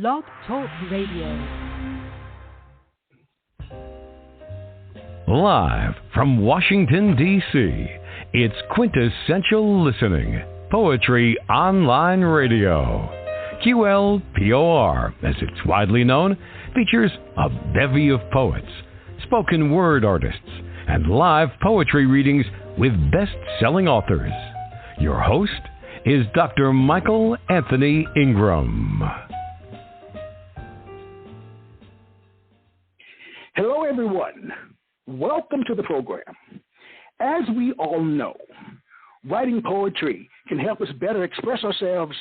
Blog Talk Radio. Live from Washington, D.C., it's Quintessential Listening, Poetry Online Radio. QLPOR, as it's widely known, features a bevy of poets, spoken word artists, and live poetry readings with best-selling authors. Your host is Dr. Michael Anthony Ingram. Hello, everyone. Welcome to the program. As we all know, writing poetry can help us better express ourselves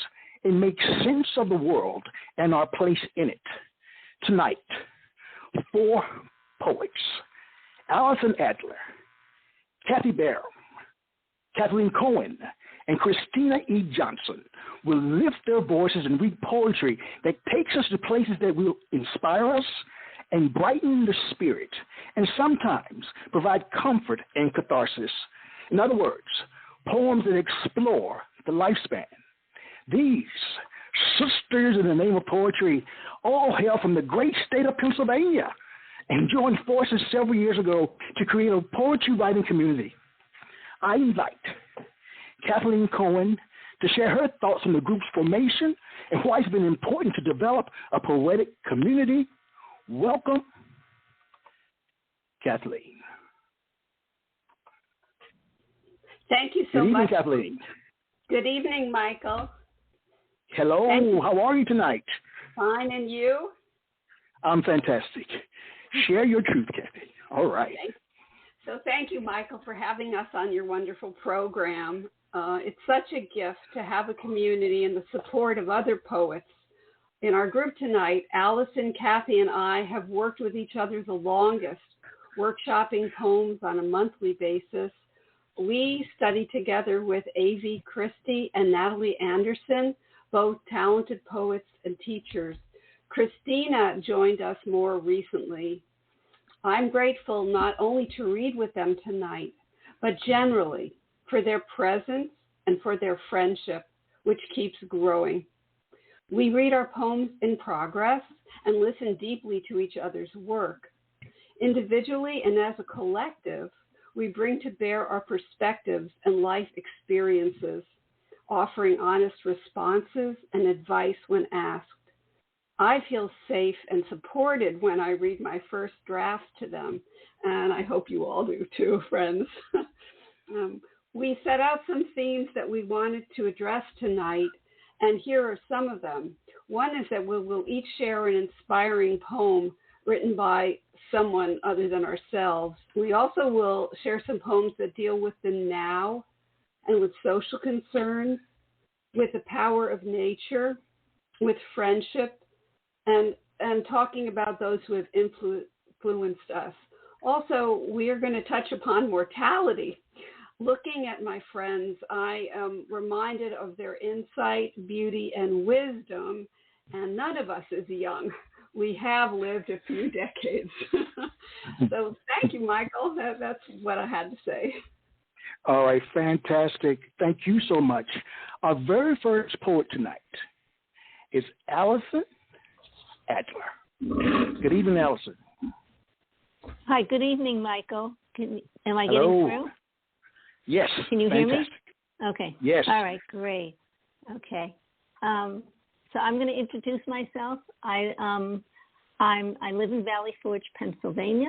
and make sense of the world and our place in it. Tonight, 4 poets: Allison Adler, Kathy Barham, Kathleen Cohen, and Christina E. Johnson will lift their voices and read poetry that takes us to places that will inspire us and brighten the spirit, and sometimes provide comfort and catharsis. In other words, poems that explore the lifespan. These sisters in the name of poetry all hail from the great state of Pennsylvania and joined forces several years ago to create a poetry writing community. I invite Kathleen Cohen to share her thoughts on the group's formation and why it's been important to develop a poetic community. Welcome, Kathleen. Thank you so much. Good evening, Kathleen. Good evening, Michael. Hello. How are you tonight? Fine, and you? I'm fantastic. Share your truth, Kathy. All right. Thank you, Michael, for having us on your wonderful program. It's such a gift to have a community and the support of other poets. In our group tonight, Allison, Kathy, and I have worked with each other the longest, workshopping poems on a monthly basis. We study together with A.V. Christie and Natalie Anderson, both talented poets and teachers. Christina joined us more recently. I'm grateful not only to read with them tonight, but generally for their presence and for their friendship, which keeps growing. We read our poems in progress and listen deeply to each other's work. Individually and as a collective, we bring to bear our perspectives and life experiences, offering honest responses and advice when asked. I feel safe and supported when I read my first drafts to them, and I hope you all do too, friends. We set out some themes that we wanted to address tonight, and here are some of them. One is that we'll each share an inspiring poem written by someone other than ourselves. We also will share some poems that deal with the now and with social concerns, with the power of nature, with friendship, and talking about those who have influenced us. Also, we are going to touch upon mortality. Looking at my friends, I am reminded of their insight, beauty, and wisdom, and none of us is young. We have lived a few decades. So thank you, Michael. That's what I had to say. All right, fantastic. Thank you so much. Our very first poet tonight is Allison Adler. Good evening, Allison. Hi, good evening, Michael. Am I Hello. getting through? Yes. Can you hear me? Fantastic. Okay. Yes. All right, great. Okay. So I'm going to introduce myself. I live in Valley Forge, Pennsylvania.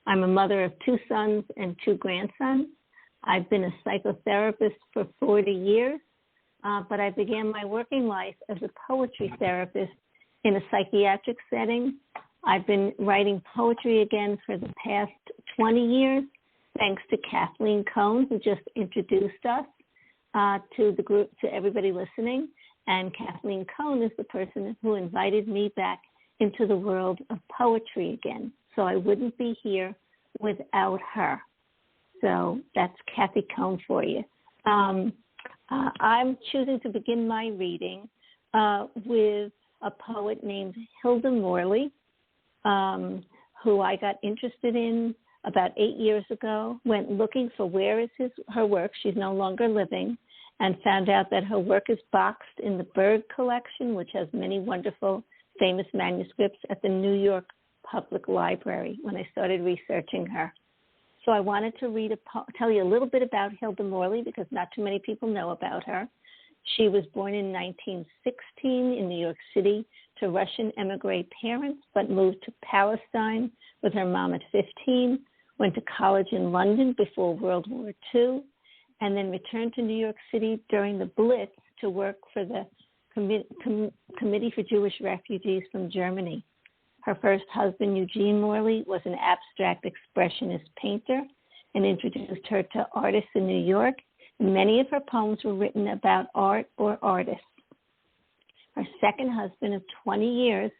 I'm a mother of 2 sons and 2 grandsons. I've been a psychotherapist for 40 years, but I began my working life as a poetry therapist in a psychiatric setting. I've been writing poetry again for the past 20 years, thanks to Kathleen Cohen, who just introduced us to the group, to everybody listening. And Kathleen Cohen is the person who invited me back into the world of poetry again. So I wouldn't be here without her. So that's Kathy Cohen for you. I'm choosing to begin my reading with a poet named Hilda Morley, who I got interested in about 8 years ago, went looking for where is her work. She's no longer living, and found out that her work is boxed in the Berg collection, which has many wonderful famous manuscripts at the New York Public Library when I started researching her. So I wanted to tell you a little bit about Hilda Morley because not too many people know about her. She was born in 1916 in New York City to Russian emigre parents, but moved to Palestine with her mom at 15, went to college in London before World War II, and then returned to New York City during the Blitz to work for the Committee for Jewish Refugees from Germany. Her first husband, Eugene Morley, was an abstract expressionist painter and introduced her to artists in New York. Many of her poems were written about art or artists. Her second husband of 20 years,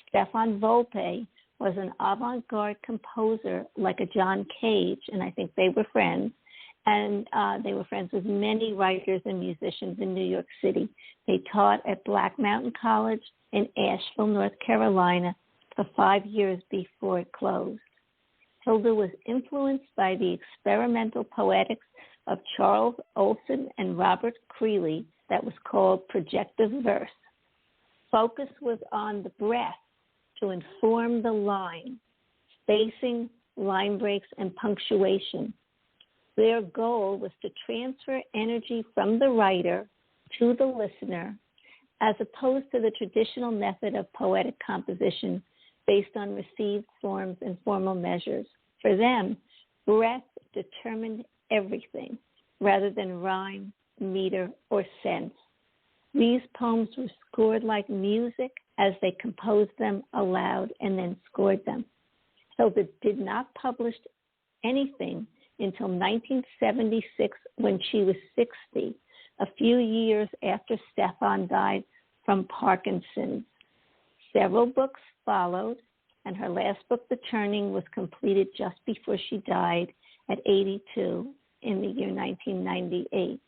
Stefan Volpe, was an avant-garde composer like a John Cage, and I think they were friends. And they were friends with many writers and musicians in New York City. They taught at Black Mountain College in Asheville, North Carolina, for 5 years before it closed. Hilda was influenced by the experimental poetics of Charles Olson and Robert Creeley that was called projective verse. Focus was on the breath to inform the line, spacing, line breaks, and punctuation. Their goal was to transfer energy from the writer to the listener, as opposed to the traditional method of poetic composition based on received forms and formal measures. For them, breath determined everything rather than rhyme, meter, or sense. These poems were scored like music as they composed them aloud and then scored them. Hilda did not publish anything until 1976 when she was 60, a few years after Stefan died from Parkinson's. Several books followed, and her last book, The Turning, was completed just before she died at 82 in the year 1998.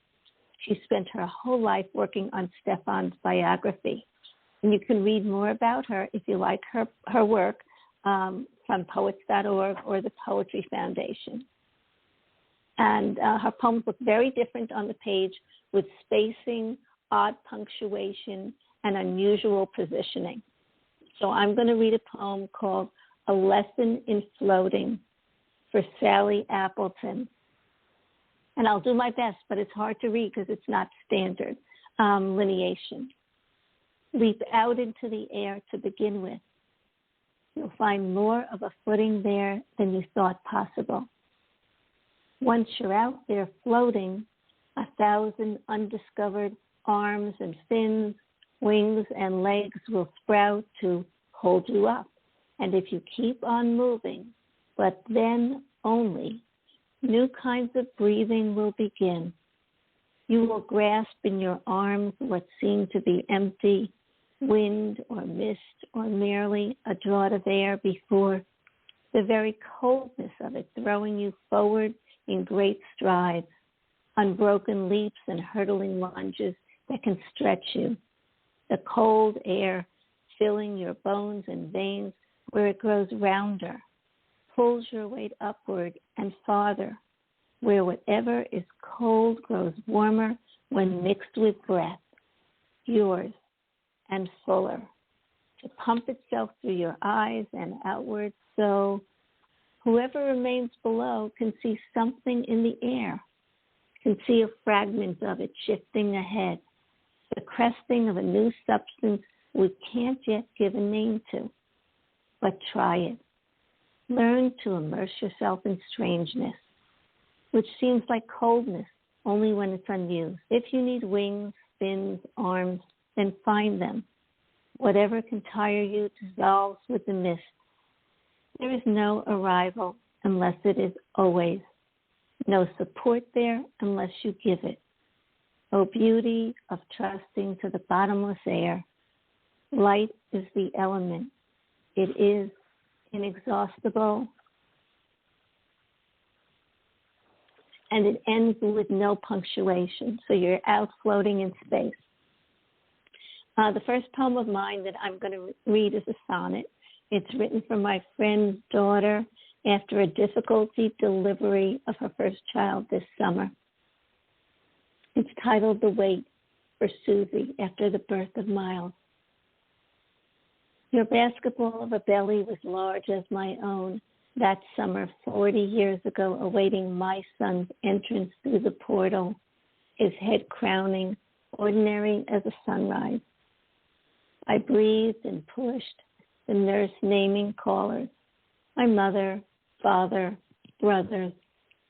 She spent her whole life working on Stefan's biography. And you can read more about her if you like her work from poets.org or the Poetry Foundation. And her poems look very different on the page with spacing, odd punctuation, and unusual positioning. So I'm going to read a poem called A Lesson in Floating for Sally Appleton. And I'll do my best, but it's hard to read because it's not standard lineation. Leap out into the air to begin with. You'll find more of a footing there than you thought possible. Once you're out there floating, 1,000 undiscovered arms and fins, wings and legs will sprout to hold you up. And if you keep on moving, but then only, new kinds of breathing will begin. You will grasp in your arms what seem to be empty, wind or mist or merely a draught of air before the very coldness of it throwing you forward in great strides, unbroken leaps and hurtling lunges that can stretch you. The cold air filling your bones and veins where it grows rounder, pulls your weight upward and farther, where whatever is cold grows warmer when mixed with breath, yours and fuller, to pump itself through your eyes and outward so whoever remains below can see something in the air, can see a fragment of it shifting ahead, the cresting of a new substance we can't yet give a name to. But try it. Learn to immerse yourself in strangeness, which seems like coldness only when it's unused. If you need wings, fins, arms, then find them. Whatever can tire you dissolves with the mist. There is no arrival unless it is always. No support there unless you give it. O beauty of trusting to the bottomless air. Light is the element. It is inexhaustible. And it ends with no punctuation. So you're out floating in space. The first poem of mine that I'm going to read is a sonnet. It's written for my friend's daughter after a difficult delivery of her first child this summer. It's titled The Wait for Susie after the birth of Miles. Your basketball of a belly was large as my own that summer 40 years ago, awaiting my son's entrance through the portal, his head crowning, ordinary as a sunrise. I breathed and pushed, the nurse naming callers, my mother, father, brothers,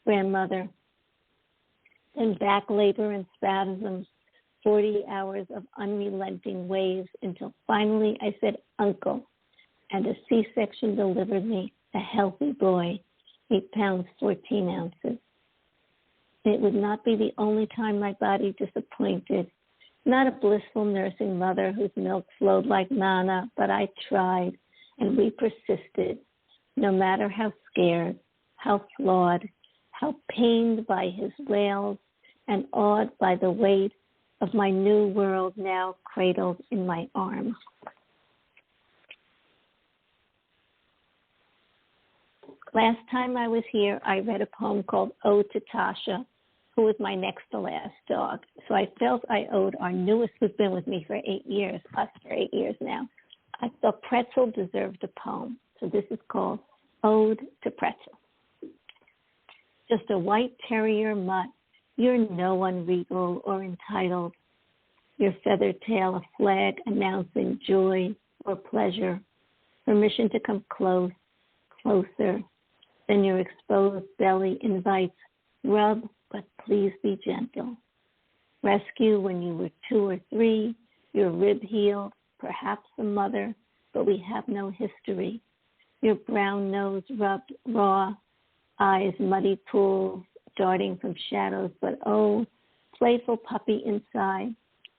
grandmother. Then back labor and spasms, 40 hours of unrelenting waves until finally I said uncle, and a C-section delivered me, a healthy boy, 8 pounds, 14 ounces. It would not be the only time my body disappointed. Not a blissful nursing mother whose milk flowed like manna, but I tried, and we persisted, no matter how scared, how flawed, how pained by his wails, and awed by the weight of my new world now cradled in my arms. Last time I was here, I read a poem called Ode to Tasha, who was my next to last dog. So I felt I owed our newest, who's been with me for 8 years, us for 8 years now. I thought Pretzel deserved a poem. So this is called Ode to Pretzel. Just a white terrier mutt, you're no one regal or entitled. Your feathered tail a flag announcing joy or pleasure, permission to come close, closer. Then your exposed belly invites, rub, but please be gentle. Rescue when you were 2 or 3, your rib healed, perhaps a mother, but we have no history. Your brown nose rubbed raw, eyes muddy pools, darting from shadows, but oh, playful puppy inside.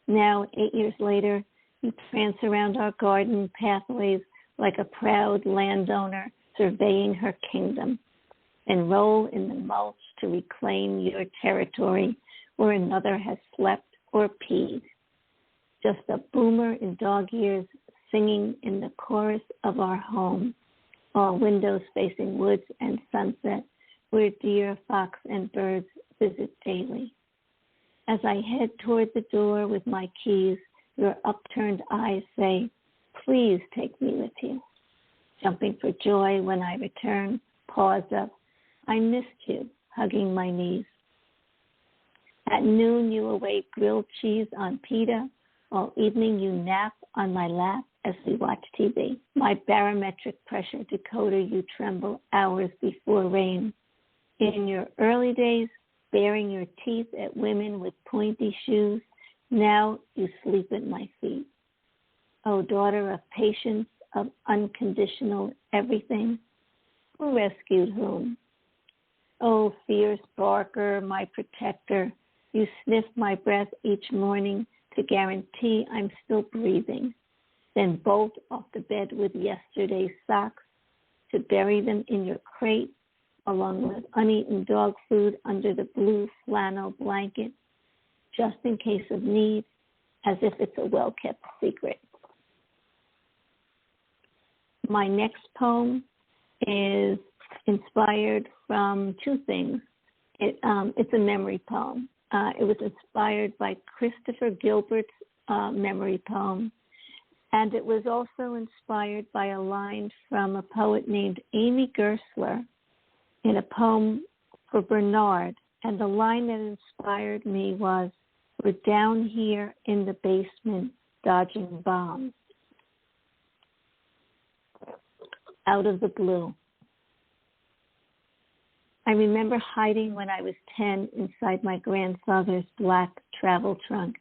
Now, 8 years later, you prance around our garden pathways like a proud landowner surveying her kingdom, and roll in the mulch to reclaim your territory where another has slept or peed. Just a boomer in dog years singing in the chorus of our home, all windows facing woods and sunset, where deer, fox, and birds visit daily. As I head toward the door with my keys, your upturned eyes say, please take me with you. Jumping for joy when I return, pause up, I missed you, hugging my knees. At noon, you await grilled cheese on pita. All evening, you nap on my lap as we watch TV. My barometric pressure decoder, you tremble hours before rain. In your early days, baring your teeth at women with pointy shoes, now you sleep at my feet. Oh, daughter of patience, of unconditional everything, who rescued whom? Oh, fierce barker, my protector, you sniff my breath each morning to guarantee I'm still breathing, then bolt off the bed with yesterday's socks to bury them in your crate, along with uneaten dog food under the blue flannel blanket, just in case of need, as if it's a well-kept secret. My next poem is inspired from 2 things. It's a memory poem. It was inspired by Christopher Gilbert's memory poem, and it was also inspired by a line from a poet named Amy Gersler in a poem for Bernard. And the line that inspired me was, we're down here in the basement dodging bombs. Out of the blue. I remember hiding when I was 10 inside my grandfather's black travel trunk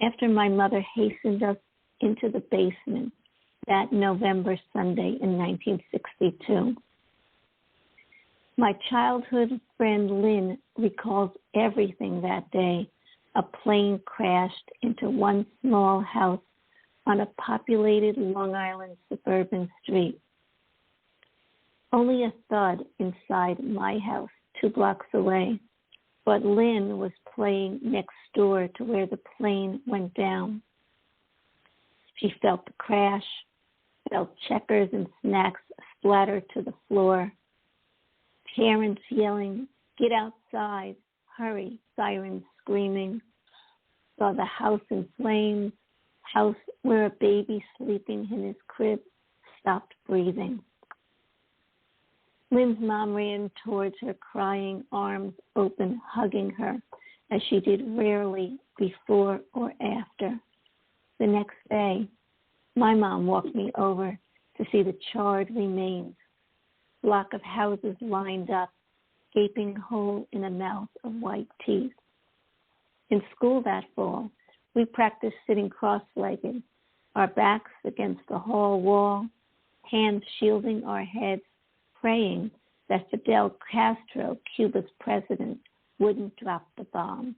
after my mother hastened us into the basement that November Sunday in 1962. My childhood friend Lynn recalls everything that day. A plane crashed into one small house on a populated Long Island suburban street. Only a thud inside my house 2 blocks away, but Lynn was playing next door to where the plane went down. She felt the crash, felt checkers and snacks splatter to the floor, parents yelling, get outside, hurry, sirens screaming, saw the house in flames, house where a baby sleeping in his crib stopped breathing. Lynn's mom ran towards her, crying, arms open, hugging her, as she did rarely before or after. The next day, my mom walked me over to see the charred remains, block of houses lined up, gaping hole in a mouth of white teeth. In school that fall, we practiced sitting cross-legged, our backs against the hall wall, hands shielding our heads, praying that Fidel Castro, Cuba's president, wouldn't drop the bomb.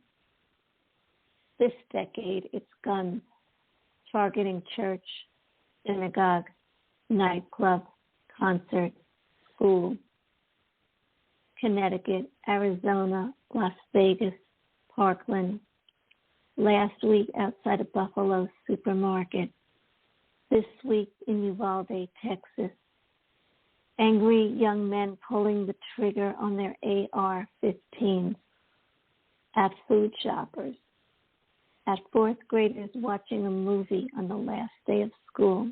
This decade, it's guns targeting church, synagogue, nightclub, concert, school. Connecticut, Arizona, Las Vegas, Parkland. Last week outside of Buffalo's supermarket. This week in Uvalde, Texas. Angry young men pulling the trigger on their AR-15s. At food shoppers. At fourth graders watching a movie on the last day of school.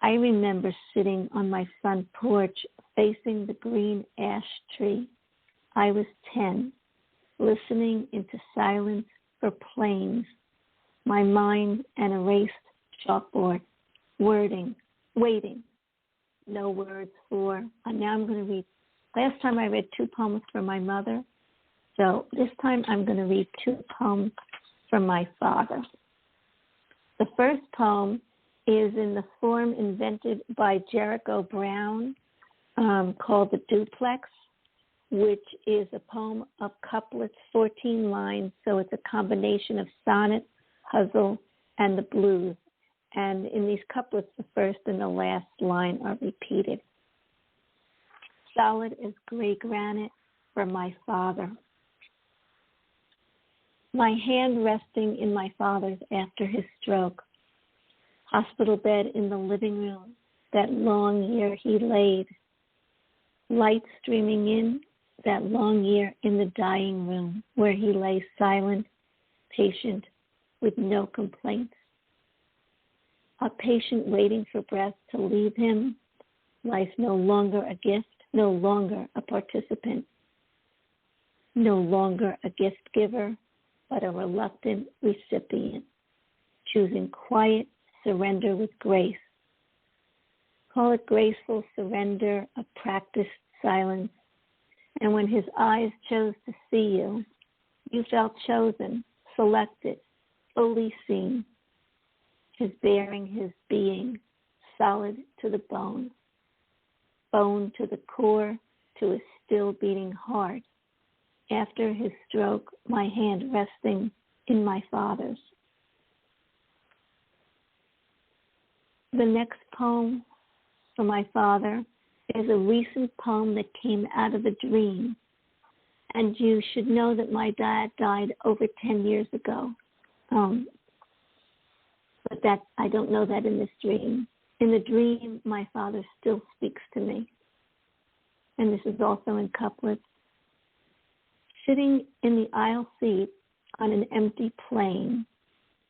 I remember sitting on my front porch facing the green ash tree. I was 10, listening into silence for planes, my mind an erased chalkboard, waiting. No words for, and now I'm going to read. Last time I read 2 poems for my mother, so this time I'm going to read 2 poems for my father. The first poem is in the form invented by Jericho Brown called The Duplex, which is a poem of couplets, 14 lines, so it's a combination of sonnet, puzzle, and the blues. And in these couplets, the first and the last line are repeated. Solid as gray granite for my father. My hand resting in my father's after his stroke. Hospital bed in the living room, that long year he laid. Light streaming in, that long year in the dying room, where he lay silent, patient, with no complaints. A patient waiting for breath to leave him, life no longer a gift, no longer a participant, no longer a gift giver, but a reluctant recipient, choosing quiet surrender with grace. Call it graceful surrender, a practiced silence. And when his eyes chose to see you, you felt chosen, selected, fully seen. His bearing, his being, solid to the bone to the core, to his still beating heart. After his stroke, my hand resting in my father's. The next poem for my father is a recent poem that came out of a dream. And you should know that my dad died over 10 years ago. But that I don't know that in this dream. In the dream, my father still speaks to me. And this is also in couplets. Sitting in the aisle seat on an empty plane,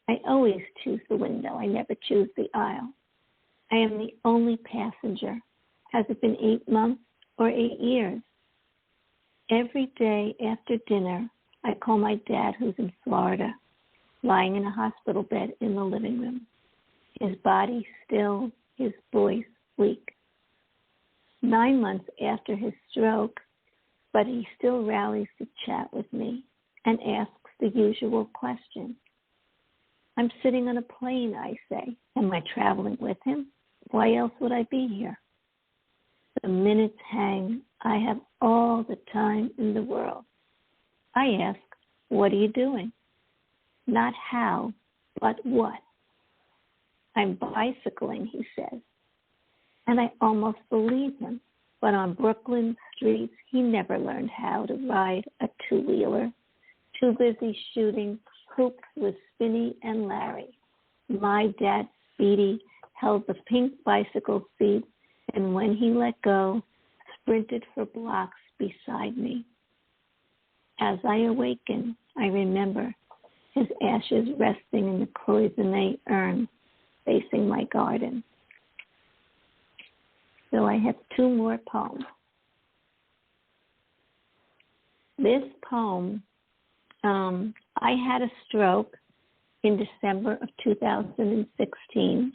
I always choose the window. I never choose the aisle. I am the only passenger. Has it been 8 months or 8 years? Every day after dinner, I call my dad, who's in Florida, lying in a hospital bed in the living room. His body still, his voice weak. 9 months after his stroke, but he still rallies to chat with me and asks the usual question. I'm sitting on a plane, I say. Am I traveling with him? Why else would I be here? The minutes hang. I have all the time in the world. I ask, what are you doing? Not how, but what. I'm bicycling, he says. And I almost believe him. But on Brooklyn streets, he never learned how to ride a two-wheeler. Too busy shooting hoops with Spinny and Larry. My dad, Speedy, held the pink bicycle seat, and when he let go, sprinted for blocks beside me. As I awaken, I remember his ashes resting in the cloisonne urn facing my garden. So I have two more poems. This poem, I had a stroke in December of 2016,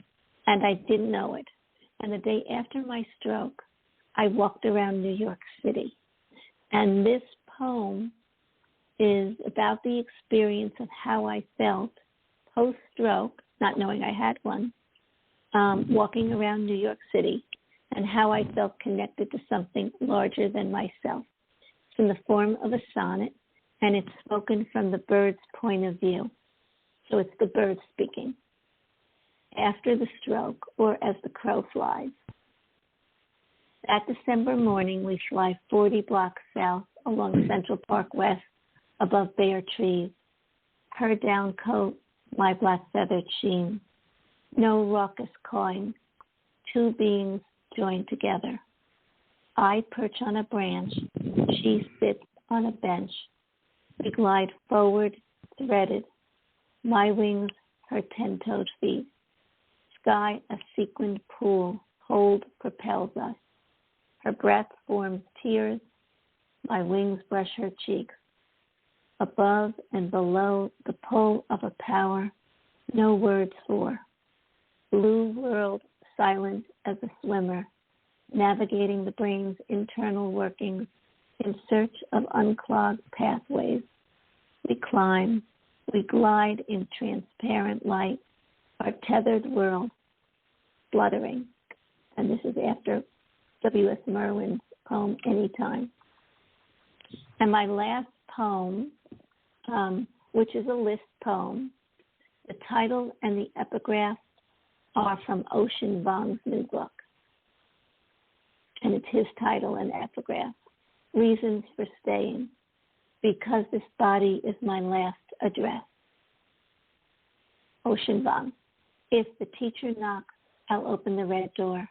and I didn't know it. And the day after my stroke, I walked around New York City. And this poem is about the experience of how I felt post-stroke, not knowing I had one, walking around New York City, and how I felt connected to something larger than myself. It's in the form of a sonnet, and it's spoken from the bird's point of view. So it's the bird speaking. After the stroke, or as the crow flies. That December morning, we fly 40 blocks south along Central Park West, above bare trees. Her down coat, my black feathered sheen. No raucous cawing, two beings joined together. I perch on a branch, she sits on a bench. We glide forward, threaded. My wings, her 10-toed feet. Sky, a sequined pool, cold propels us. Her breath forms tears. My wings brush her cheeks. Above and below the pull of a power, no words for. Blue world, silent as a swimmer, navigating the brain's internal workings in search of unclogged pathways. We climb, we glide in transparent light, our tethered world, fluttering. And this is after W.S. Merwin's poem, Anytime. And my last poem, which is a list poem, the title and the epigraph are from Ocean Vuong's new book. And it's his title and epigraph, Reasons for Staying, because this body is my last address. Ocean Vuong, if the teacher knocks, I'll open the red door.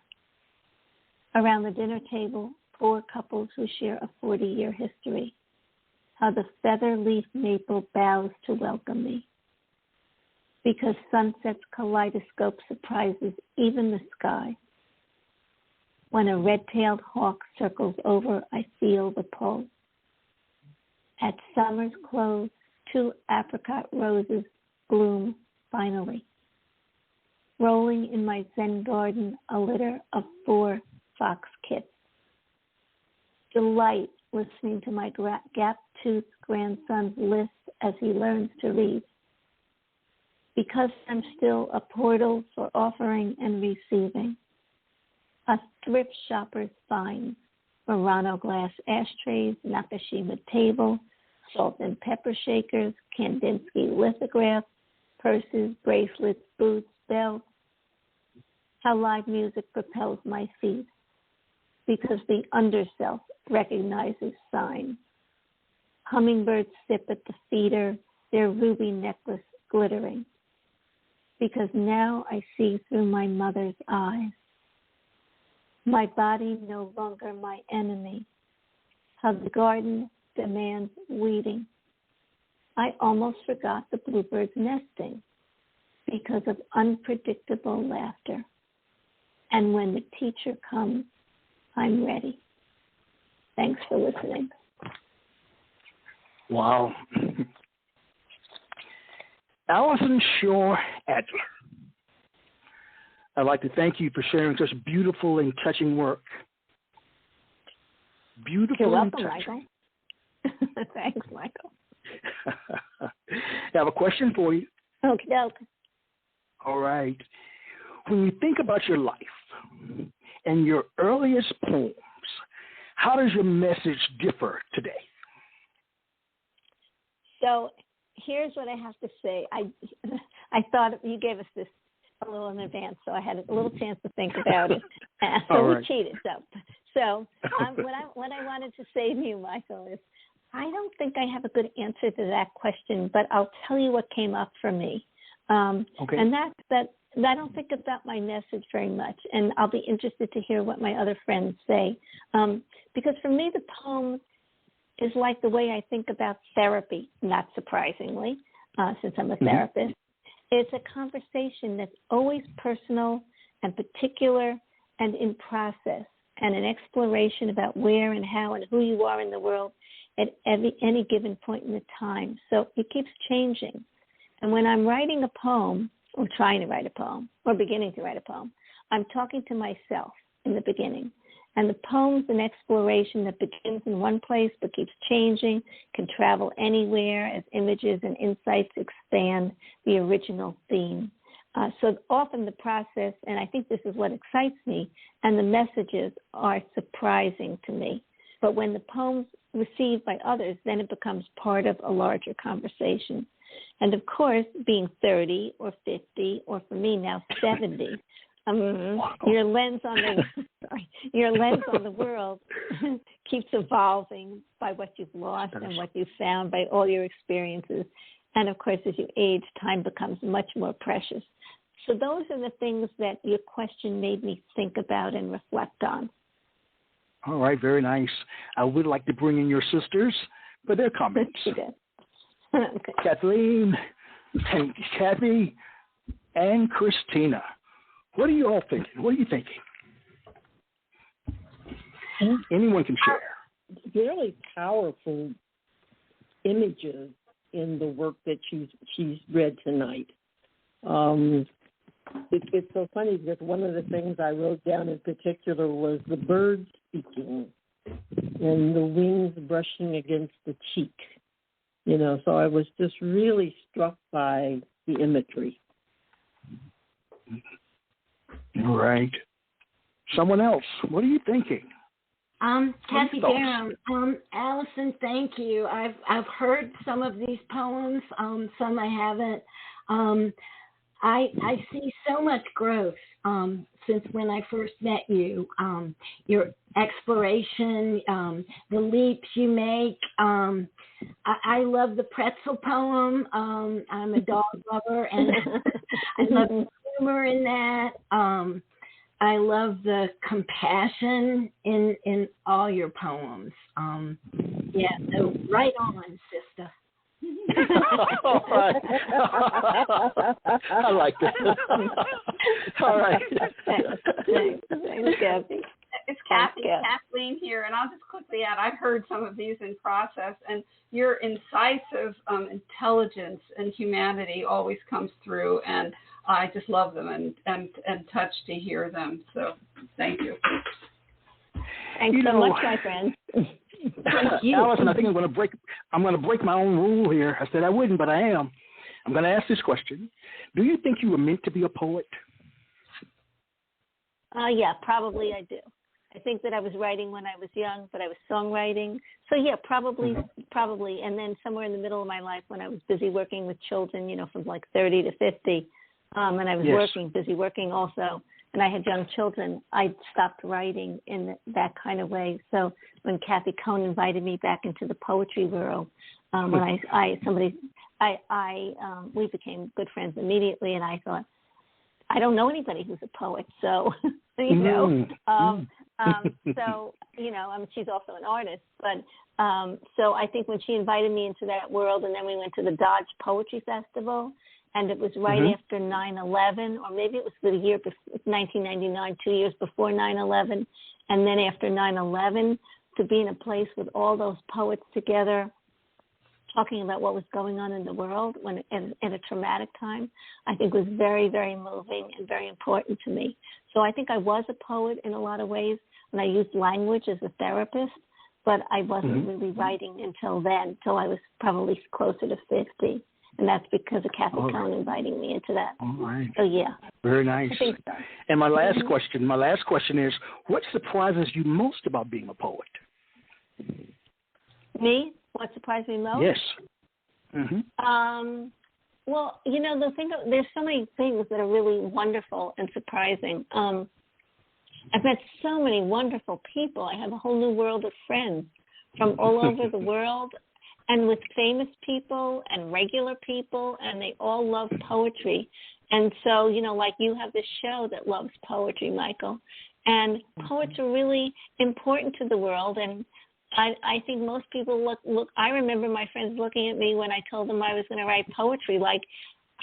Around the dinner table, 4 couples who share a 40-year history. How the feather leaf maple bows to welcome me. Because sunset's kaleidoscope surprises even the sky. When a red-tailed hawk circles over, I feel the pull. At summer's close, 2 apricot roses bloom finally. Rolling in my Zen garden, a litter of 4 fox kits. Delight listening to my gap-toothed grandson's list as he learns to read. Because I'm still a portal for offering and receiving. A thrift shopper's find, Murano glass ashtrays, Nakashima table, salt and pepper shakers, Kandinsky lithographs, purses, bracelets, boots, belts. How live music propels my feet. Because the underself recognizes signs. Hummingbirds sip at the feeder, their ruby necklace glittering. Because now I see through my mother's eyes. My body no longer my enemy. How the garden demands weeding. I almost forgot the bluebirds nesting because of unpredictable laughter. And when the teacher comes, I'm ready. Thanks for listening. Wow. Allison Shore Adler, I'd like to thank you for sharing such beautiful and touching work. Beautiful. You're welcome, and touching. Michael. Thanks, Michael. I have a question for you. Okay. All right. When you think about your life and your earliest poems, how does your message differ today? So here's what I have to say. I thought you gave us this a little in advance, so I had a little chance to think about it. So All right. we cheated. So what I wanted to say to you, Michael, is I don't think I have a good answer to that question, but I'll tell you what came up for me. Okay. And that's that I don't think about my message very much, and I'll be interested to hear what my other friends say. Because for me, the poem is like the way I think about therapy, not surprisingly, since I'm a therapist. It's a conversation that's always personal and particular and in process, and an exploration about where and how and who you are in the world at any given point in the time. So it keeps changing. And when I'm writing a poem, or trying to write a poem, or beginning to write a poem, I'm talking to myself in the beginning. And the poem's an exploration that begins in one place but keeps changing, can travel anywhere as images and insights expand the original theme. So often the process, and I think this is what excites me, and the messages are surprising to me. But when the poem's received by others, then it becomes part of a larger conversation. And of course, being 30 or 50, or for me now 70, your lens on the world keeps evolving by what you've lost and what you've found, by all your experiences. And of course, as you age, time becomes much more precious. So those are the things that your question made me think about and reflect on. All right, very nice. I would like to bring in your sisters for their comments. Okay. Kathleen, and Kathy, and Christina. What are you all thinking? What are you thinking? Anyone can share. Really powerful images in the work that she's read tonight. It's so funny because one of the things I wrote down in particular was the bird speaking and the wings brushing against the cheek. So I was just really struck by the imagery. Right. Someone else, what are you thinking? Kathy Durham. Allison, thank you. I've heard some of these poems, some I haven't. I see so much growth since when I first met you. Your exploration, the leaps you make. I love the pretzel poem. I'm a dog lover, and I love the humor in that. I love the compassion in all your poems. So right on, sister. All right. I like that. All right. Thanks, Kathy. It's Kathleen here, and I'll just quickly add, I've heard some of these in process, and your incisive intelligence and humanity always comes through, and I just love them and touched to hear them. So thank you. Thanks so much, my friend. Allison, I think I'm going to break my own rule here. I said I wouldn't, but I am. I'm going to ask this question. Do you think you were meant to be a poet? Yeah, probably I do. I think that I was writing when I was young, but I was songwriting. So yeah, probably. And then somewhere in the middle of my life when I was busy working with children, from like 30 to 50, and I was busy working also, and I had young children, I stopped writing in that kind of way. So when Kathy Cohn invited me back into the poetry world, when we became good friends immediately, and I thought, I don't know anybody who's a poet, so she's also an artist, but so I think when she invited me into that world, and then we went to the Dodge Poetry Festival, and it was right after 9/11, or maybe it was the year before, 1999, 2 years before 9/11, and then after 9/11, to be in a place with all those poets together, talking about what was going on in the world in a traumatic time, I think was very, very moving and very important to me. So I think I was a poet in a lot of ways, and I used language as a therapist, but I wasn't really writing until then, till I was probably closer to 50. And that's because of Kathy Cohn inviting me into that. All right. So, yeah. Very nice. I think so. And my last question is, what surprises you most about being a poet? Me? What surprised me most? Yes. Well, there's so many things that are really wonderful and surprising. I've met so many wonderful people. I have a whole new world of friends from all over the world, and with famous people and regular people, and they all love poetry. And so, like you have this show that loves poetry, Michael, and poets are really important to the world. And I think most people look. I remember my friends looking at me when I told them I was going to write poetry, like,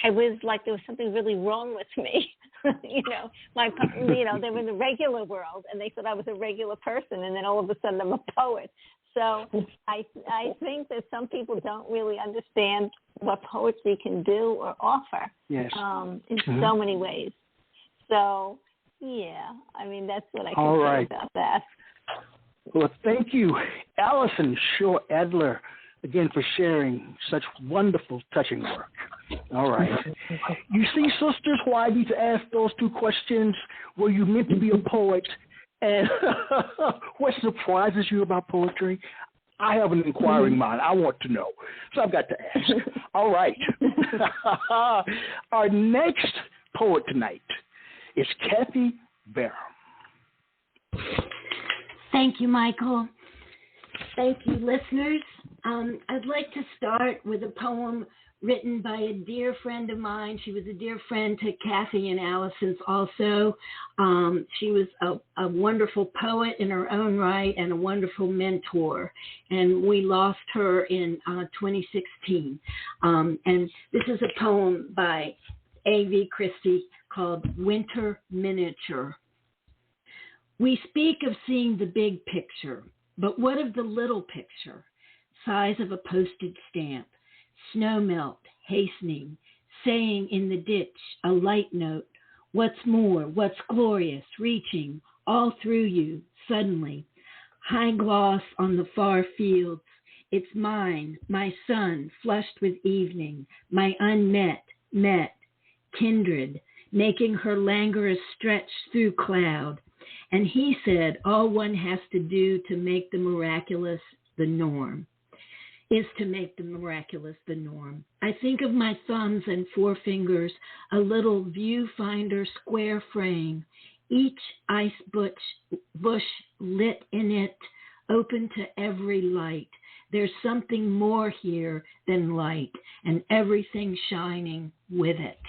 I was like there was something really wrong with me. They were in the regular world, and they thought I was a regular person, and then all of a sudden I'm a poet. So I think that some people don't really understand what poetry can do or offer in so many ways. So, yeah, I mean, that's what I can say about that. Well, thank you, Allison Shaw-Adler, again, for sharing such wonderful, touching work. All right. You see, sisters, why I need to ask those two questions. Were you meant to be a poet? And what surprises you about poetry? I have an inquiring mind. I want to know. So I've got to ask. All right. Our next poet tonight is Kathy Barham. Thank you, Michael. Thank you, listeners. I'd like to start with a poem written by a dear friend of mine. She was a dear friend to Kathy and Allison's also. She was a wonderful poet in her own right and a wonderful mentor. And we lost her in 2016. And this is a poem by A.V. Christie called Winter Miniature. We speak of seeing the big picture, but what of the little picture? Size of a postage stamp, snow melt, hastening, saying in the ditch a light note, what's more, what's glorious, reaching all through you, suddenly. High gloss on the far fields, it's mine, my sun, flushed with evening, my unmet, met, kindred, making her languorous stretch through cloud. And he said, all one has to do to make the miraculous the norm is to make the miraculous the norm. I think of my thumbs and forefingers, a little viewfinder square frame, each ice bush lit in it, open to every light. There's something more here than light, and everything shining with it.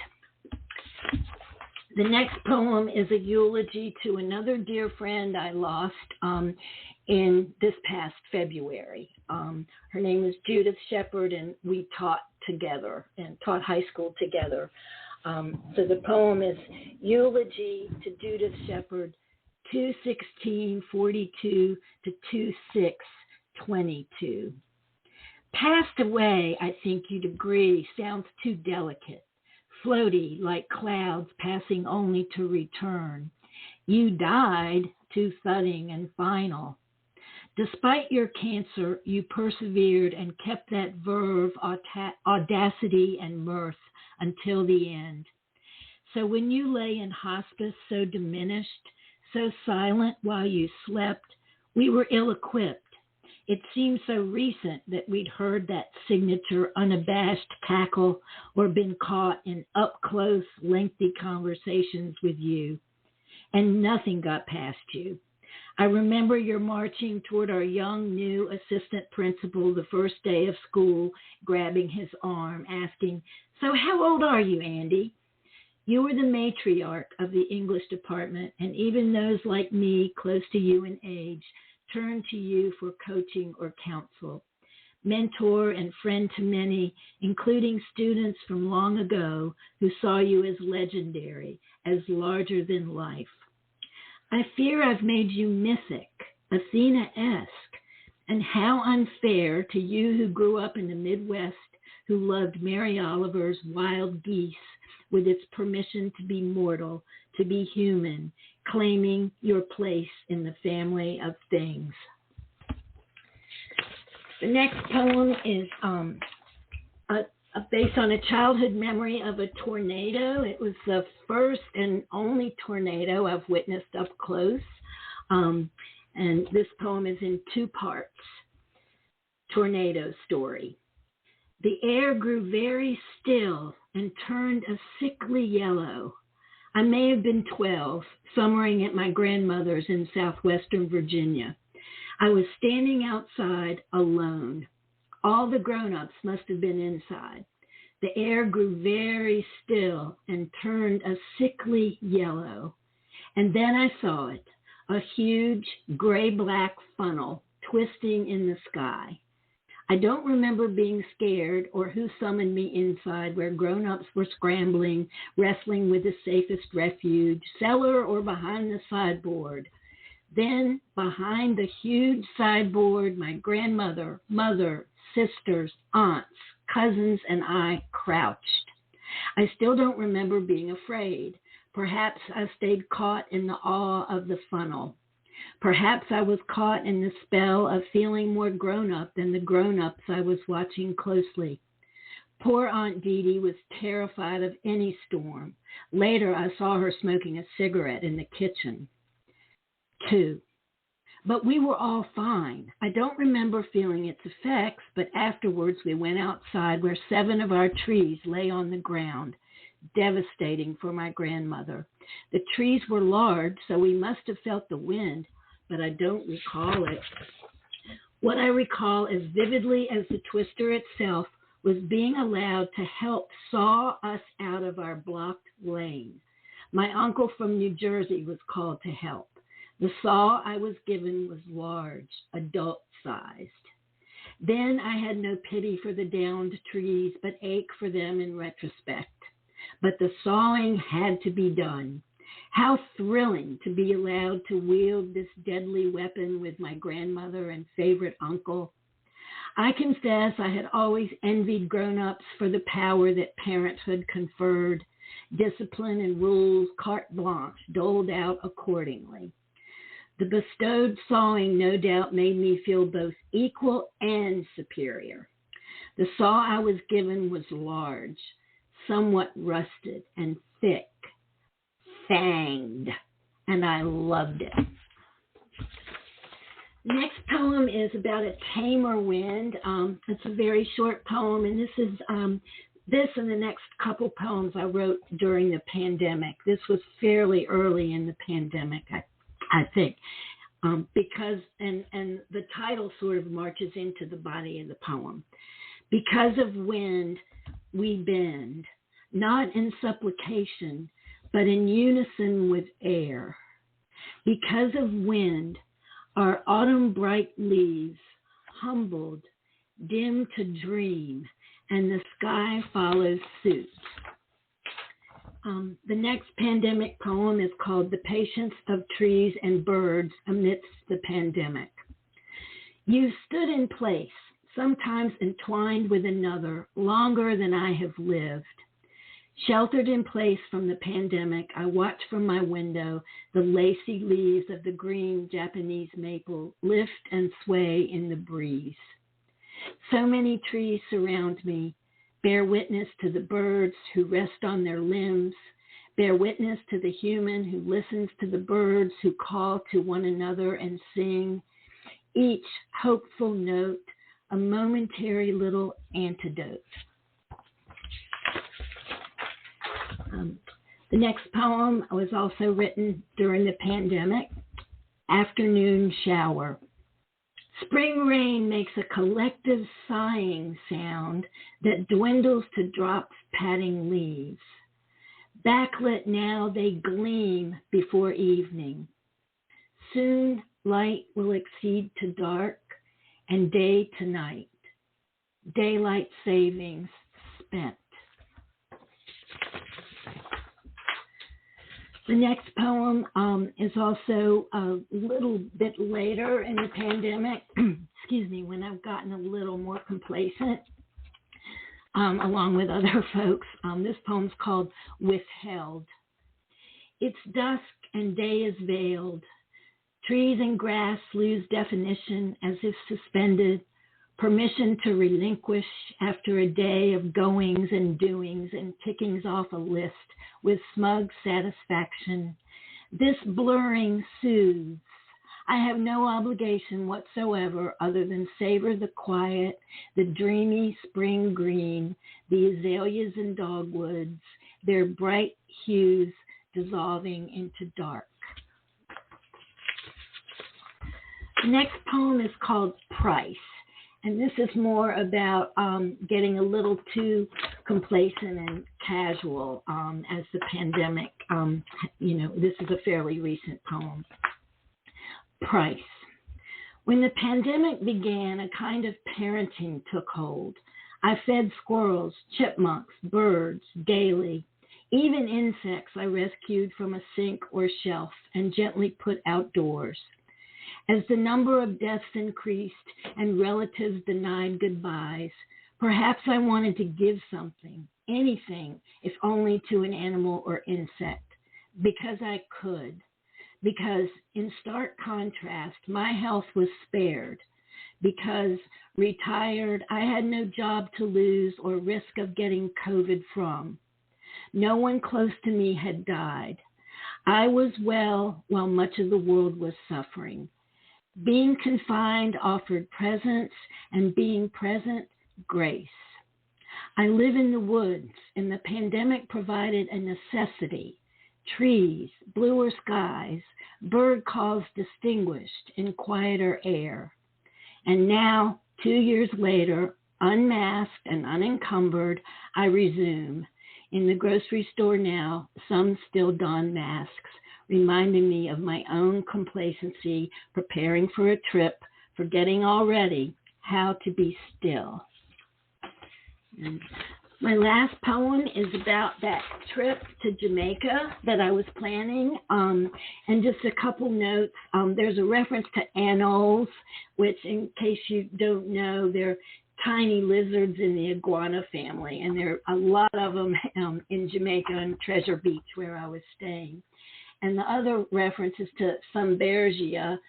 The next poem is a eulogy to another dear friend I lost in this past February. Her name is Judith Shepard, and we taught together and taught high school together. So the poem is Eulogy to Judith Shepard, 2/16/42 to 2/6/22. Passed away, I think you'd agree, sounds too delicate. Floaty like clouds passing only to return. You died, too thudding and final. Despite your cancer, you persevered and kept that verve, audacity, and mirth until the end. So when you lay in hospice so diminished, so silent while you slept, we were ill-equipped. It seemed so recent that we'd heard that signature unabashed cackle or been caught in up-close, lengthy conversations with you. And nothing got past you. I remember your marching toward our young, new assistant principal the first day of school, grabbing his arm, asking, so how old are you, Andy? You were the matriarch of the English department, and even those like me, close to you in age, turned to you for coaching or counsel. Mentor and friend to many, including students from long ago who saw you as legendary, as larger than life. I fear I've made you mythic, Athena-esque, and how unfair to you who grew up in the Midwest, who loved Mary Oliver's Wild Geese with its permission to be mortal, to be human, claiming your place in the family of things. The next poem is based on a childhood memory of a tornado. It was the first and only tornado I've witnessed up close. And this poem is in two parts. Tornado story. The air grew very still and turned a sickly yellow. I may have been 12, summering at my grandmother's in southwestern Virginia. I was standing outside alone. All the grown-ups must have been inside. The air grew very still and turned a sickly yellow. And then I saw it, a huge gray-black funnel twisting in the sky. I don't remember being scared or who summoned me inside where grown-ups were scrambling, wrestling with the safest refuge, cellar or behind the sideboard. Then, behind the huge sideboard, my grandmother, mother, sisters, aunts, cousins, and I crouched. I still don't remember being afraid. Perhaps I stayed caught in the awe of the funnel. Perhaps I was caught in the spell of feeling more grown-up than the grown-ups I was watching closely. Poor Aunt Dee Dee was terrified of any storm. Later, I saw her smoking a cigarette in the kitchen. 2. But we were all fine. I don't remember feeling its effects, but afterwards we went outside where 7 of our trees lay on the ground, devastating for my grandmother. The trees were large, so we must have felt the wind, but I don't recall it. What I recall as vividly as the twister itself was being allowed to help saw us out of our blocked lane. My uncle from New Jersey was called to help. The saw I was given was large, adult-sized. Then I had no pity for the downed trees, but ache for them in retrospect. But the sawing had to be done. How thrilling to be allowed to wield this deadly weapon with my grandmother and favorite uncle. I confess I had always envied grown-ups for the power that parenthood conferred, discipline and rules carte blanche doled out accordingly. The bestowed sawing no doubt made me feel both equal and superior. The saw I was given was large, somewhat rusted and thick, fanged, and I loved it. Next poem is about a tamer wind. It's a very short poem, and this is this and the next couple poems I wrote during the pandemic. This was fairly early in the pandemic, I think, because and the title sort of marches into the body of the poem. Because of wind, we bend, not in supplication, but in unison with air. Because of wind, our autumn bright leaves humbled, dim to dream, and the sky follows suit. The next pandemic poem is called The Patience of Trees and Birds Amidst the Pandemic. You stood in place, sometimes entwined with another, longer than I have lived. Sheltered in place from the pandemic, I watch from my window the lacy leaves of the green Japanese maple lift and sway in the breeze. So many trees surround me, bear witness to the birds who rest on their limbs, bear witness to the human who listens to the birds who call to one another and sing, each hopeful note, a momentary little antidote. The next poem was also written during the pandemic, Afternoon Shower. Spring rain makes a collective sighing sound that dwindles to drops patting leaves. Backlit now, they gleam before evening. Soon light will exceed to dark and day to night. Daylight savings spent. The next poem is also a little bit later in the pandemic, excuse me, when I've gotten a little more complacent, along with other folks. This poem's called Withheld. It's dusk and day is veiled. Trees and grass lose definition as if suspended, permission to relinquish after a day of goings and doings and tickings off a list with smug satisfaction. This blurring soothes. I have no obligation whatsoever other than savor the quiet, the dreamy spring green, the azaleas and dogwoods, their bright hues dissolving into dark. The next poem is called Price. And this is more about getting a little complacent and casual as the pandemic, this is a fairly recent poem. Price. When the pandemic began, a kind of parenting took hold. I fed squirrels, chipmunks, birds daily. Even insects I rescued from a sink or shelf and gently put outdoors. As the number of deaths increased and relatives denied goodbyes, perhaps I wanted to give something, anything, if only to an animal or insect, because I could. Because in stark contrast, my health was spared. Because retired, I had no job to lose or risk of getting COVID from. No one close to me had died. I was well while much of the world was suffering. Being confined offered presence, and being present, grace. I live in the woods, and the pandemic provided a necessity. Trees, bluer skies, bird calls distinguished in quieter air. And now, 2 years later, unmasked and unencumbered, I resume. In the grocery store now, some still don masks, reminding me of my own complacency, preparing for a trip, forgetting already how to be still. And my last poem is about that trip to Jamaica that I was planning. And just a couple notes. There's a reference to anoles, which, in case you don't know, they're tiny lizards in the iguana family. And there are a lot of them in Jamaica and Treasure Beach, where I was staying. And the other reference is to Thunbergia,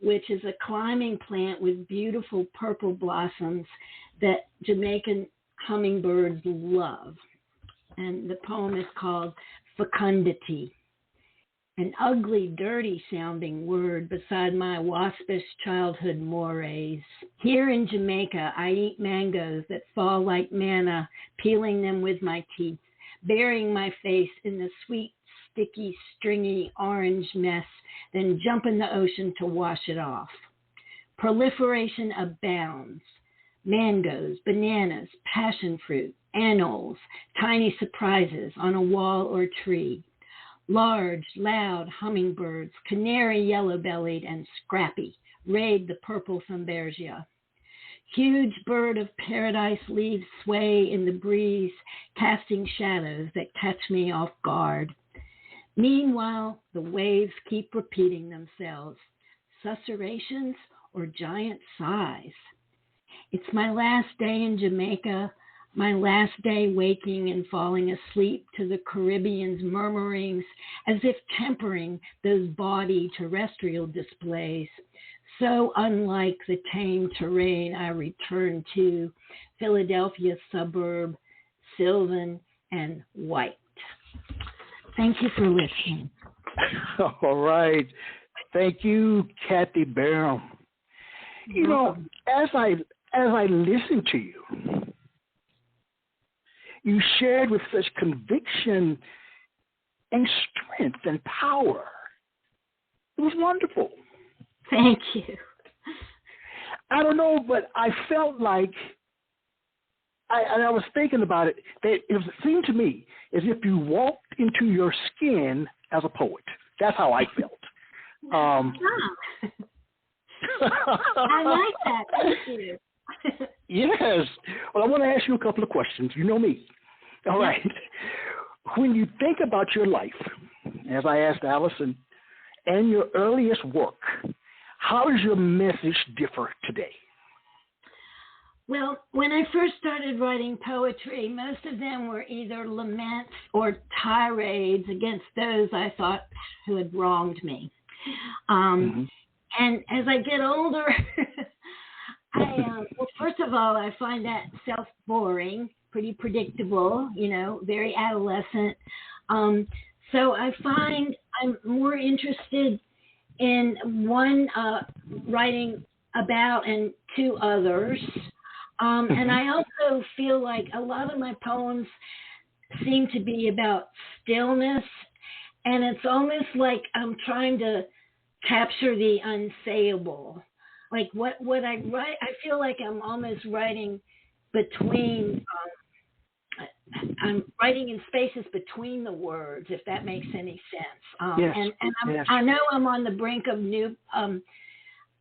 which is a climbing plant with beautiful purple blossoms that Jamaican hummingbirds love. And the poem is called Fecundity. An ugly, dirty sounding word beside my waspish childhood mores. Here in Jamaica, I eat mangoes that fall like manna, peeling them with my teeth, burying my face in the sweet, sticky, stringy orange mess, then jump in the ocean to wash it off. Proliferation abounds. Mangoes, bananas, passion fruit, anoles, tiny surprises on a wall or tree. Large, loud hummingbirds, canary yellow-bellied and scrappy, raid the purple Thunbergia. Huge bird of paradise leaves sway in the breeze, casting shadows that catch me off guard. Meanwhile, the waves keep repeating themselves, susurrations or giant sighs. It's my last day in Jamaica, my last day waking and falling asleep to the Caribbean's murmurings, as if tempering those bawdy terrestrial displays, so unlike the tame terrain I returned to, Philadelphia suburb, sylvan and white. Thank you for listening. All right. Thank you, Kathy Barham. You know, as I listened to you, you shared with such conviction and strength and power. It was wonderful. Thank you. I don't know, but I felt like, I was thinking about it, that it seemed to me as if you walked into your skin as a poet. That's how I felt. I like that. Thank you. Yes. Well, I want to ask you a couple of questions. You know me. All right. When you think about your life, as I asked Allison, and your earliest work, how does your message differ today? Well, when I first started writing poetry, most of them were either laments or tirades against those I thought who had wronged me. And as I get older, well, first of all, I find that self-boring, pretty predictable, very adolescent. So I find I'm more interested in one, writing about, and two, others. And I also feel like a lot of my poems seem to be about stillness, and it's almost like I'm trying to capture the unsayable. Like what I write, I feel like I'm almost writing between, I'm writing in spaces between the words, if that makes any sense. Yes. And yes. I know I'm on the brink of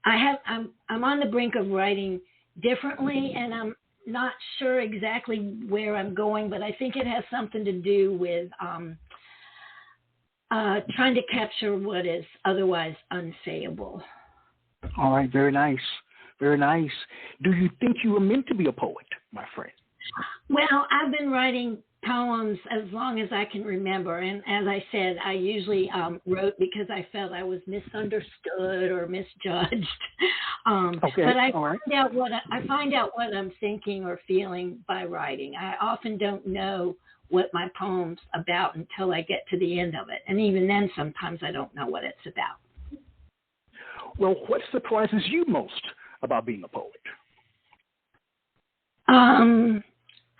I'm on the brink of writing differently, and I'm not sure exactly where I'm going, but I think it has something to do with trying to capture what is otherwise unsayable. All right, very nice. Very nice. Do you think you were meant to be a poet, my friend? Well, I've been writing poems as long as I can remember. And as I said, I usually wrote because I felt I was misunderstood or misjudged. Okay. But I All right. find out what I'm thinking or feeling by writing. I often don't know what my poem's about until I get to the end of it. And even then, sometimes I don't know what it's about. Well, what surprises you most about being a poet?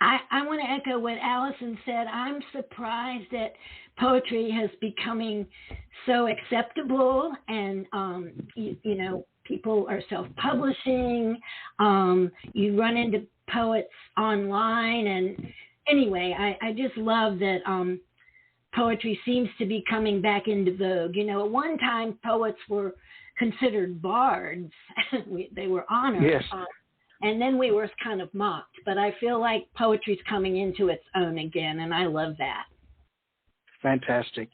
I want to echo what Allison said. I'm surprised that poetry has becoming so acceptable, and you know, people are self-publishing. You run into poets online, and anyway, I just love that poetry seems to be coming back into vogue. You know, at one time, poets were considered bards; they were honored. Yes. And then we were kind of mocked, but I feel like poetry's coming into its own again, and I love that. Fantastic.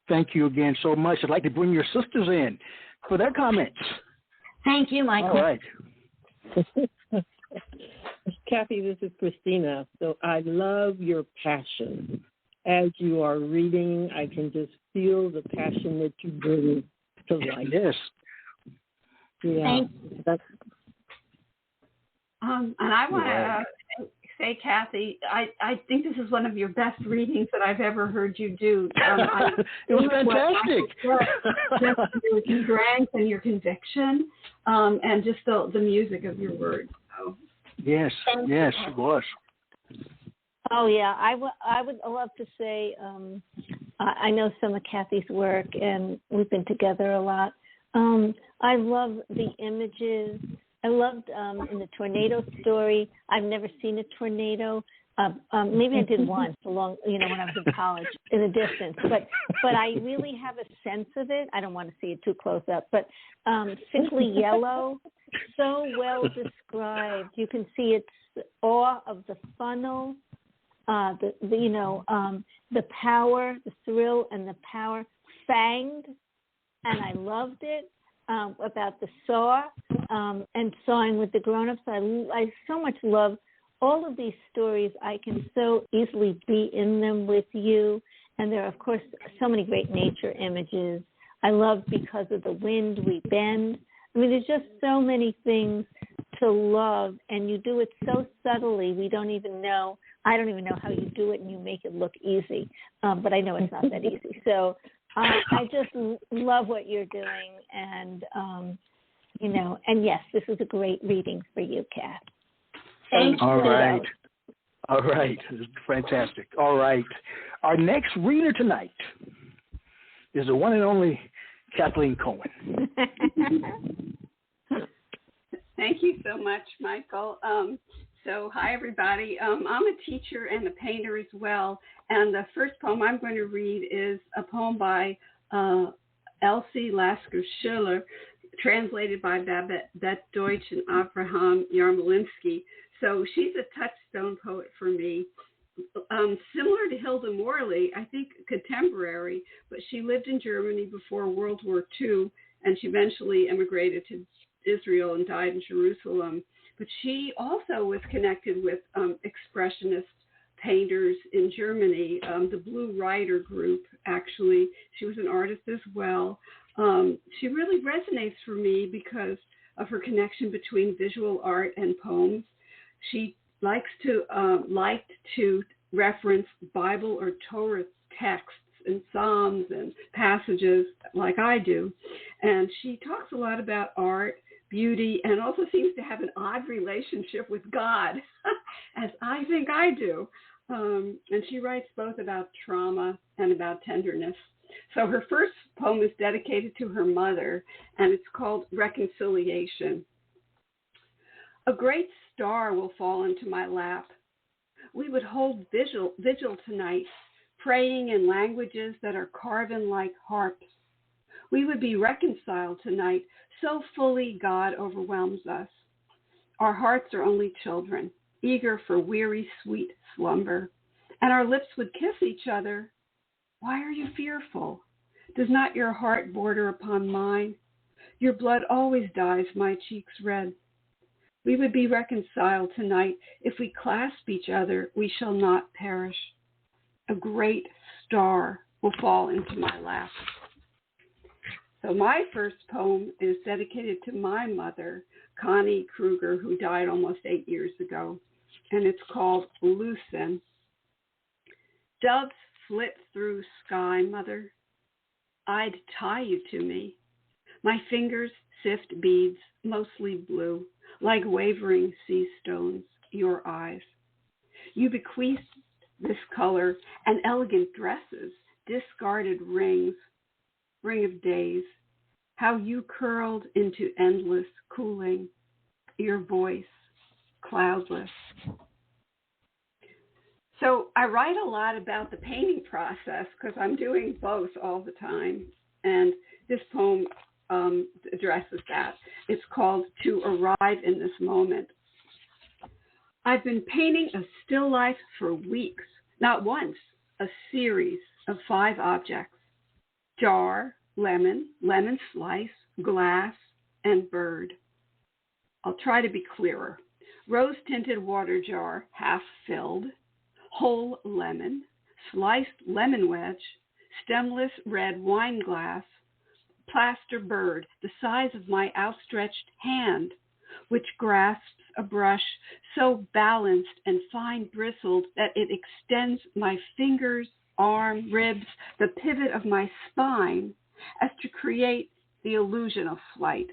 Thank you again so much. I'd like to bring your sisters in for their comments. Thank you, Michael. All right. Kathy, this is Christina. So I love your passion. As you are reading, I can just feel the passion that you bring to life. Yes. Yeah. And I want to say, Kathy, I think this is one of your best readings that I've ever heard you do. It was fantastic. Just your strength and your conviction, and just the music of your words. So. Yes, it was. Oh yeah, I would love to say I know some of Kathy's work, and we've been together a lot. I love the images. I loved in the tornado story. I've never seen a tornado. Maybe I did once, when I was in college, in the distance. But I really have a sense of it. I don't want to see it too close up, but Sickly Yellow, so well described. You can see its awe of the funnel, the power, the thrill, and the power. Fanged, and I loved it. About the saw and sawing with the grown-ups. I so much love all of these stories. I can so easily be in them with you. And there are, of course, so many great nature images. I love Because of the Wind We Bend. I mean, there's just so many things to love, and you do it so subtly. I don't even know how you do it, and you make it look easy. But I know it's not that easy. So I just love what you're doing, and and yes, this is a great reading for you, Kat. Thank you. All right, fantastic. All right, our next reader tonight is the one and only Kathleen Cohen. Thank you so much, Michael. So hi, everybody. I'm a teacher and a painter as well. And the first poem I'm going to read is a poem by Elsie Lasker Schiller, translated by Babette Deutsch and Abraham Yarmolinsky. So she's a touchstone poet for me. Similar to Hilda Morley, I think contemporary, but she lived in Germany before World War II, and she eventually emigrated to Israel and died in Jerusalem. But she also was connected with expressionist painters in Germany, the Blue Rider group, actually. She was an artist as well. She really resonates for me because of her connection between visual art and poems. She liked to reference Bible or Torah texts and Psalms and passages like I do. And she talks a lot about art, beauty, and also seems to have an odd relationship with God, as I think I do. And she writes both about trauma and about tenderness. So her first poem is dedicated to her mother, and it's called Reconciliation. A great star will fall into my lap. We would hold vigil tonight, praying in languages that are carven like harps. We would be reconciled tonight. So fully God overwhelms us. Our hearts are only children, eager for weary, sweet slumber. And our lips would kiss each other. Why are you fearful? Does not your heart border upon mine? Your blood always dyes my cheeks red. We would be reconciled tonight. If we clasp each other, we shall not perish. A great star will fall into my lap. So my first poem is dedicated to my mother, Connie Kruger, who died almost 8 years ago, and it's called Loosen. Doves flit through sky, mother. I'd tie you to me. My fingers sift beads, mostly blue, like wavering sea stones, your eyes. You bequeathed this color and elegant dresses, discarded rings, ring of days, how you curled into endless cooling, your voice cloudless. So I write a lot about the painting process because I'm doing both all the time. And this poem addresses that. It's called To Arrive in This Moment. I've been painting a still life for weeks, not once, a series of 5 objects. Jar, lemon, lemon slice, glass, and bird. I'll try to be clearer. Rose-tinted water jar, half filled. Whole lemon, sliced lemon wedge, stemless red wine glass, plaster bird the size of my outstretched hand, which grasps a brush so balanced and fine-bristled that it extends my fingers, arm, ribs, the pivot of my spine, as to create the illusion of flight.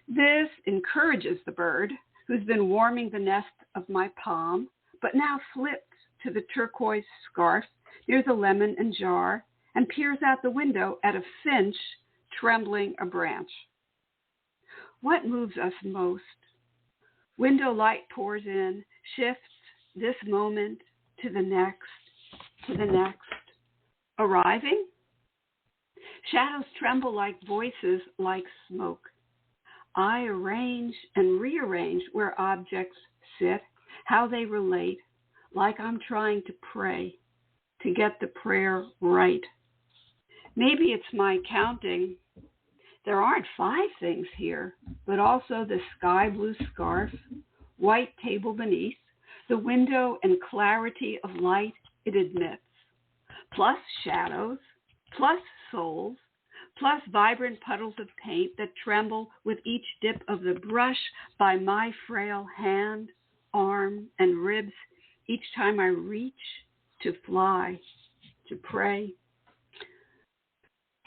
This encourages the bird, who's been warming the nest of my palm, but now flips to the turquoise scarf near the lemon and jar and peers out the window at a finch trembling a branch. What moves us most? Window light pours in, shifts this moment to the next, arriving? Shadows tremble like voices, like smoke. I arrange and rearrange where objects sit, how they relate, like I'm trying to pray, to get the prayer right. Maybe it's my counting. There aren't 5 things here, but also the sky blue scarf, white table beneath, the window and clarity of light it admits, plus shadows, plus souls, plus vibrant puddles of paint that tremble with each dip of the brush by my frail hand, arm, and ribs each time I reach to fly, to pray.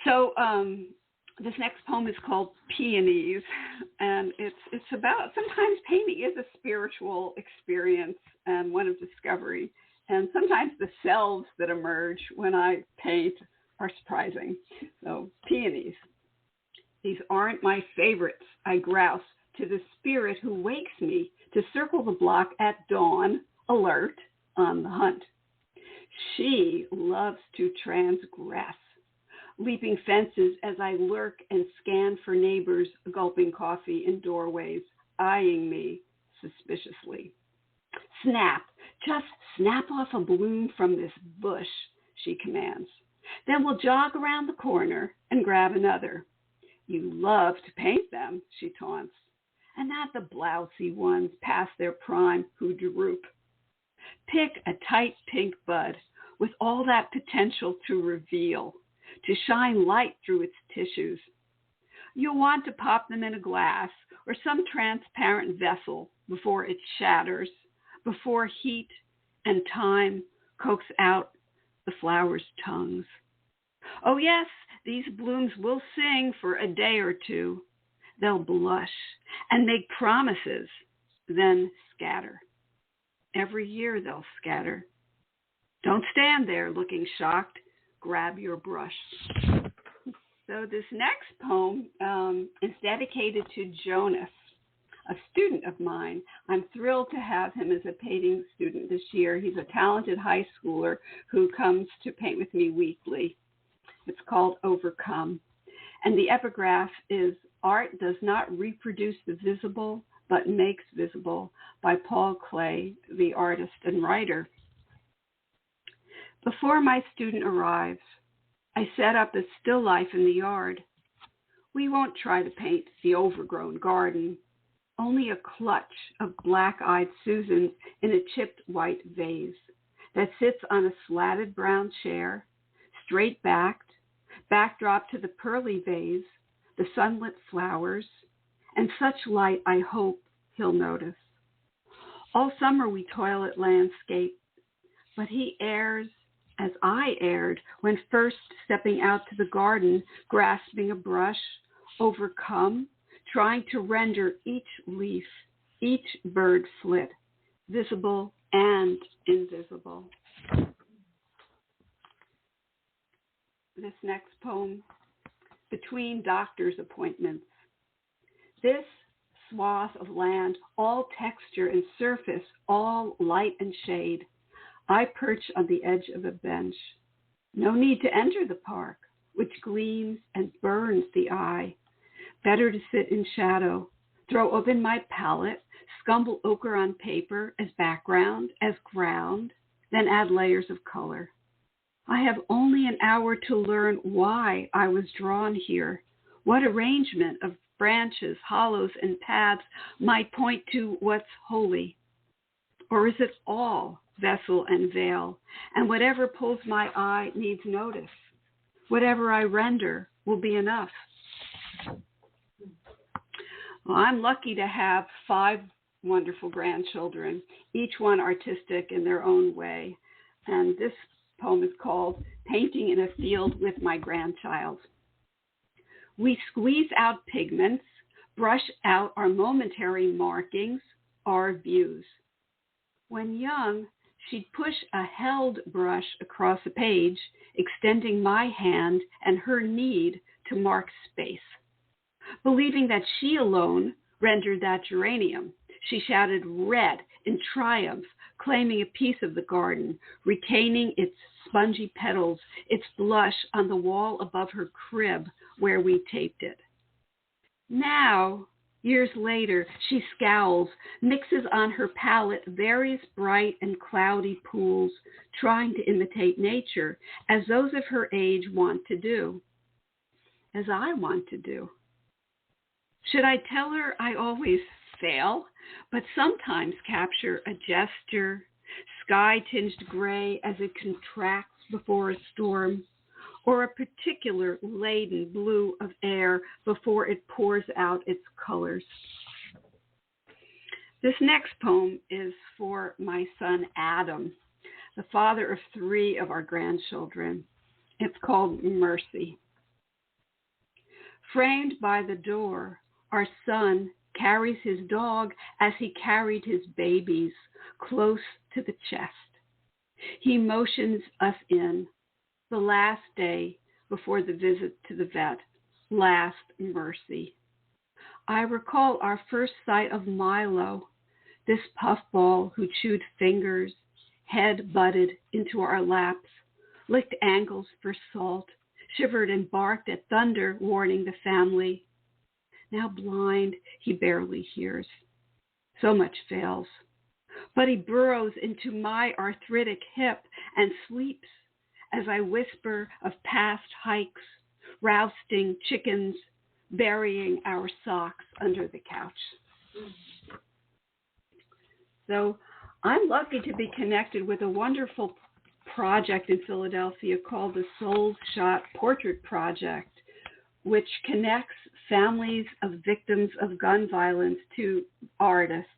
So this next poem is called Peonies, and it's about, sometimes painting is a spiritual experience and one of discovery, and sometimes the selves that emerge when I paint are surprising. So, Peonies. These aren't my favorites, I grouse to the spirit who wakes me to circle the block at dawn, alert, on the hunt. She loves to transgress, leaping fences as I lurk and scan for neighbors gulping coffee in doorways, eyeing me suspiciously. Snap, just snap off a bloom from this bush, she commands. Then we'll jog around the corner and grab another. You love to paint them, she taunts, and not the blousy ones past their prime who droop. Pick a tight pink bud with all that potential to reveal, to shine light through its tissues. You'll want to pop them in a glass or some transparent vessel before it shatters, before heat and time coax out the flowers' tongues. Oh yes, these blooms will sing for a day or two. They'll blush and make promises, then scatter. Every year they'll scatter. Don't stand there looking shocked. Grab your brush. So this next poem is dedicated to Jonas, a student of mine. I'm thrilled to have him as a painting student this year. He's a talented high schooler who comes to paint with me weekly. It's called Overcome. And the epigraph is, "Art does not reproduce the visible, but makes visible," by Paul Klee, the artist and writer. Before my student arrives, I set up a still life in the yard. We won't try to paint the overgrown garden, only a clutch of black-eyed Susans in a chipped white vase that sits on a slatted brown chair, straight-backed, backdrop to the pearly vase, the sunlit flowers, and such light I hope he'll notice. All summer we toil at landscape, but he errs as I erred when first stepping out to the garden, grasping a brush, overcome, trying to render each leaf, each bird flit, visible and invisible. This next poem, Between Doctor's Appointments. This swath of land, all texture and surface, all light and shade, I perch on the edge of a bench. No need to enter the park, which gleams and burns the eye. Better to sit in shadow, throw open my palette, scumble ochre on paper as background, as ground, then add layers of color. I have only an hour to learn why I was drawn here, what arrangement of branches, hollows, and paths might point to what's holy. Or is it all vessel and veil, and whatever pulls my eye needs notice? Whatever I render will be enough. Well, I'm lucky to have 5 wonderful grandchildren, each one artistic in their own way. And this poem is called Painting in a Field with My Grandchild. We squeeze out pigments, brush out our momentary markings, our views. When young, she'd push a held brush across a page, extending my hand and her need to mark space. Believing that she alone rendered that geranium, she shouted red in triumph, claiming a piece of the garden, retaining its spongy petals, its blush on the wall above her crib where we taped it. Now, years later, she scowls, mixes on her palette various bright and cloudy pools, trying to imitate nature, as those of her age want to do, as I want to do. Should I tell her I always fail, but sometimes capture a gesture, sky-tinged gray as it contracts before a storm, or a particular laden blue of air before it pours out its colors? This next poem is for my son Adam, the father of 3 of our grandchildren. It's called Mercy. Framed by the door, our son carries his dog as he carried his babies close to the chest. He motions us in, the last day before the visit to the vet, last mercy. I recall our first sight of Milo, this puffball who chewed fingers, head butted into our laps, licked ankles for salt, shivered and barked at thunder, warning the family. Now blind, he barely hears. So much fails. But he burrows into my arthritic hip and sleeps as I whisper of past hikes, rousting chickens, burying our socks under the couch. So I'm lucky to be connected with a wonderful project in Philadelphia called the Soul Shot Portrait Project, which connects families of victims of gun violence to artists.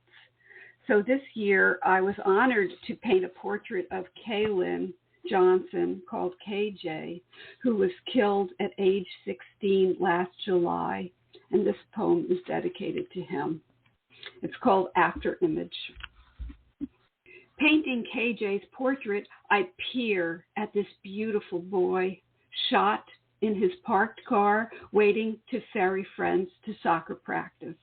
So this year, I was honored to paint a portrait of Kaylin Johnson, called KJ, who was killed at age 16 last July, and this poem is dedicated to him. It's called After Image. Painting KJ's portrait, I peer at this beautiful boy, shot in his parked car, waiting to ferry friends to soccer practice.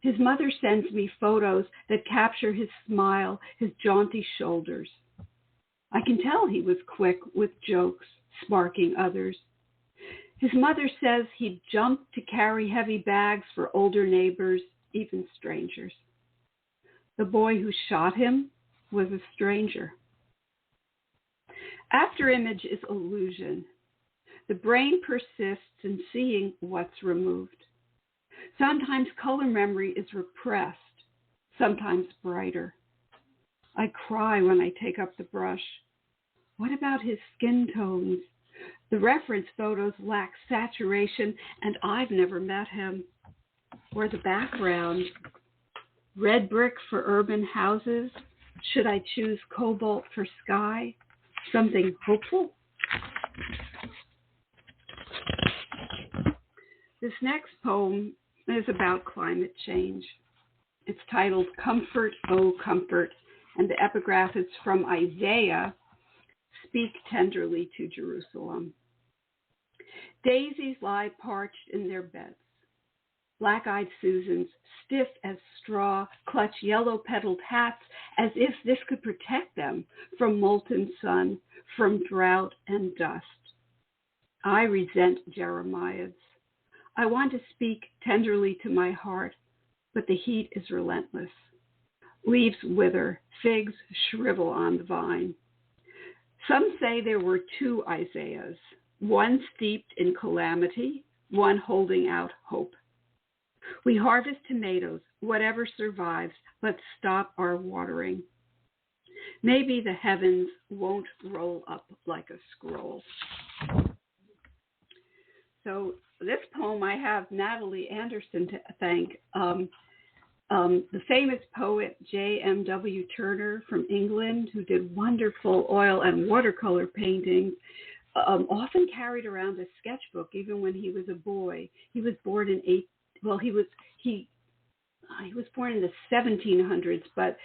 His mother sends me photos that capture his smile, his jaunty shoulders. I can tell he was quick with jokes, sparking others. His mother says he jumped to carry heavy bags for older neighbors, even strangers. The boy who shot him was a stranger. Afterimage is illusion. The brain persists in seeing what's removed. Sometimes color memory is repressed, sometimes brighter. I cry when I take up the brush. What about his skin tones? The reference photos lack saturation, and I've never met him. Or the background. Red brick for urban houses. Should I choose cobalt for sky? Something hopeful? This next poem is about climate change. It's titled Comfort, Oh Comfort, and the epigraph is from Isaiah, Speak tenderly to Jerusalem. Daisies lie parched in their beds. Black-eyed Susans, stiff as straw, clutch yellow-petaled hats as if this could protect them from molten sun, from drought and dust. I resent Jeremiah's. I want to speak tenderly to my heart, but the heat is relentless. Leaves wither, figs shrivel on the vine. Some say there were two Isaiahs, one steeped in calamity, one holding out hope. We harvest tomatoes, whatever survives, let's stop our watering. Maybe the heavens won't roll up like a scroll. So this poem, I have Natalie Anderson to thank. The famous poet J.M.W. Turner from England, who did wonderful oil and watercolor paintings, often carried around a sketchbook even when he was a boy. He was born in he was born in the 1700s, but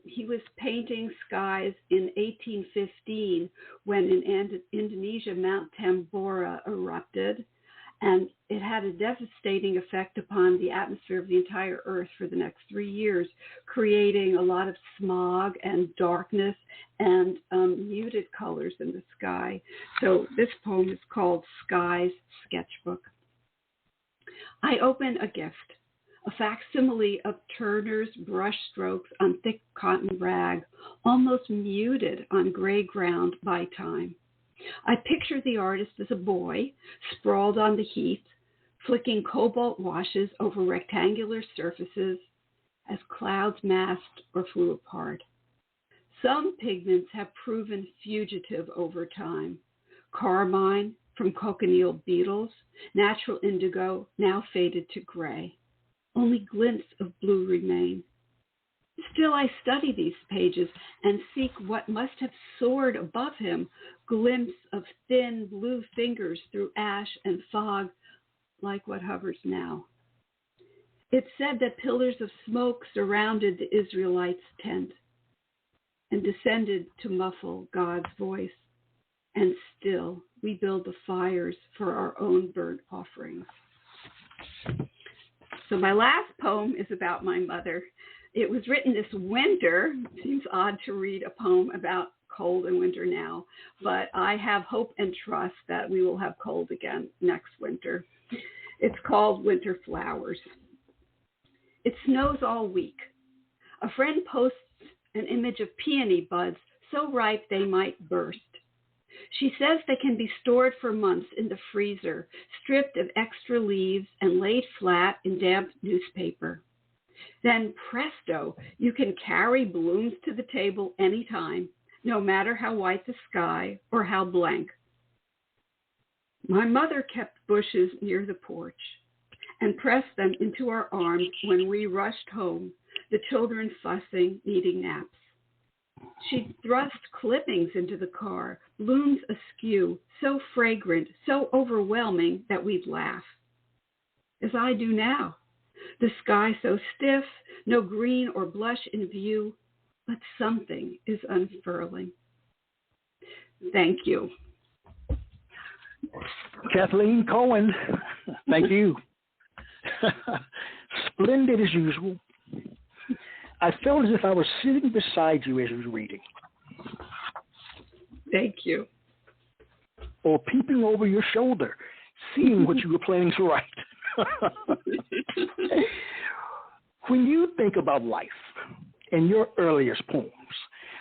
he was painting skies in 1815 when in Indonesia Mount Tambora erupted. And it had a devastating effect upon the atmosphere of the entire Earth for the next 3 years, creating a lot of smog and darkness and muted colors in the sky. So this poem is called Sky's Sketchbook. I open a gift, a facsimile of Turner's brush strokes on thick cotton rag, almost muted on gray ground by time. I picture the artist as a boy, sprawled on the heath, flicking cobalt washes over rectangular surfaces as clouds masked or flew apart. Some pigments have proven fugitive over time. Carmine from cochineal beetles, natural indigo now faded to gray. Only glints of blue remain. Still I study these pages and seek what must have soared above him, glimpse of thin blue fingers through ash and fog, like what hovers now. It said that pillars of smoke surrounded the Israelites' tent and descended to muffle God's voice. And still we build the fires for our own burnt offerings. So my last poem is about my mother. It was written this winter. Seems odd to read a poem about cold and winter now, but I have hope and trust that we will have cold again next winter. It's called Winter Flowers. It snows all week. A friend posts an image of peony buds so ripe they might burst. She says they can be stored for months in the freezer, stripped of extra leaves and laid flat in damp newspaper. Then presto, you can carry blooms to the table anytime, no matter how white the sky or how blank. My mother kept bushes near the porch and pressed them into our arms when we rushed home, the children fussing, needing naps. She thrust clippings into the car, blooms askew, so fragrant, so overwhelming that we'd laugh. As I do now. The sky so stiff, no green or blush in view, but something is unfurling. Thank you. Kathleen Cohen, thank you. Splendid as usual. I felt as if I was sitting beside you as you were reading. Thank you. Or peeping over your shoulder seeing what you were planning to write. When you think about life and your earliest poems,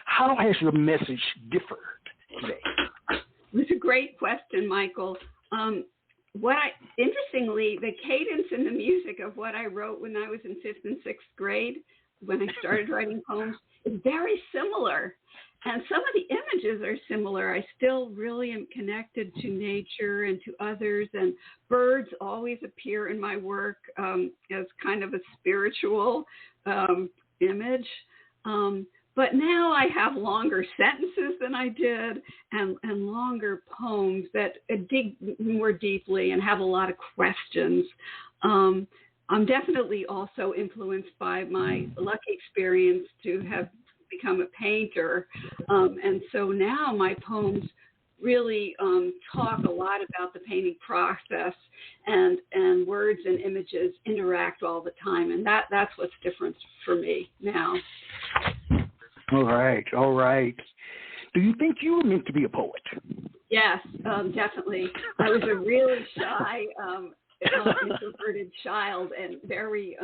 how has your message differed today? It's a great question, Michael. Interestingly, the cadence and the music of what I wrote when I was in 5th and 6th grade, when I started writing poems, is very similar. And some of the images are similar. I still really am connected to nature and to others, and birds always appear in my work as kind of a spiritual image. But now I have longer sentences than I did, and longer poems that dig more deeply and have a lot of questions. I'm definitely also influenced by my lucky experience to have become a painter. And so now my poems really talk a lot about the painting process, and words and images interact all the time. And that's what's different for me now. All right. Do you think you were meant to be a poet? Yes, definitely. I was a really shy, introverted child, and very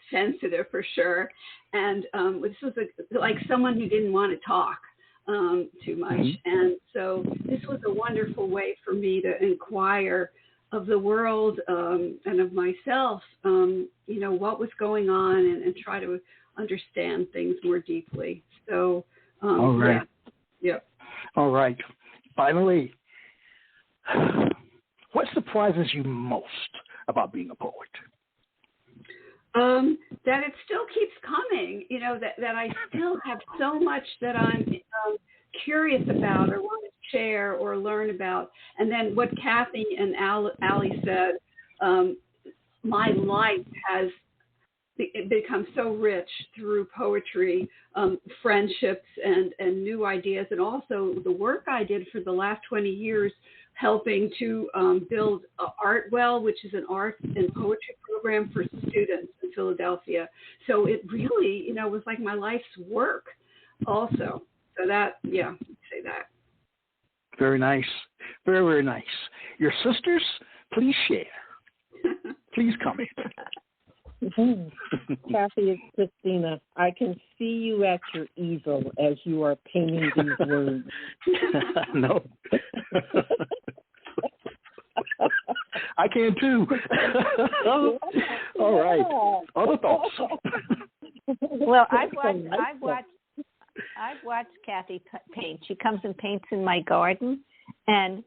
sensitive for sure. And this was like someone who didn't want to talk too much. And so this was a wonderful way for me to inquire of the world and of myself, what was going on, and try to understand things more deeply. So, all right. Yeah. All right. Finally, what surprises you most about being a poet? That it still keeps coming, that I still have so much that I'm curious about or want to share or learn about. And then what Kathy and Allie said, my life has become so rich through poetry, friendships, and new ideas, and also the work I did for the last 20 years helping to build Artwell, which is an art and poetry program for students in Philadelphia. So it really, was like my life's work also. So that, I'd say that. Very nice. Very, very nice. Your sisters, please share. Please comment. Kathy and Christina, I can see you at your easel as you are painting these words. No. I can too. All right. Other thoughts? Well, I've watched Kathy paint. She comes and paints in my garden, and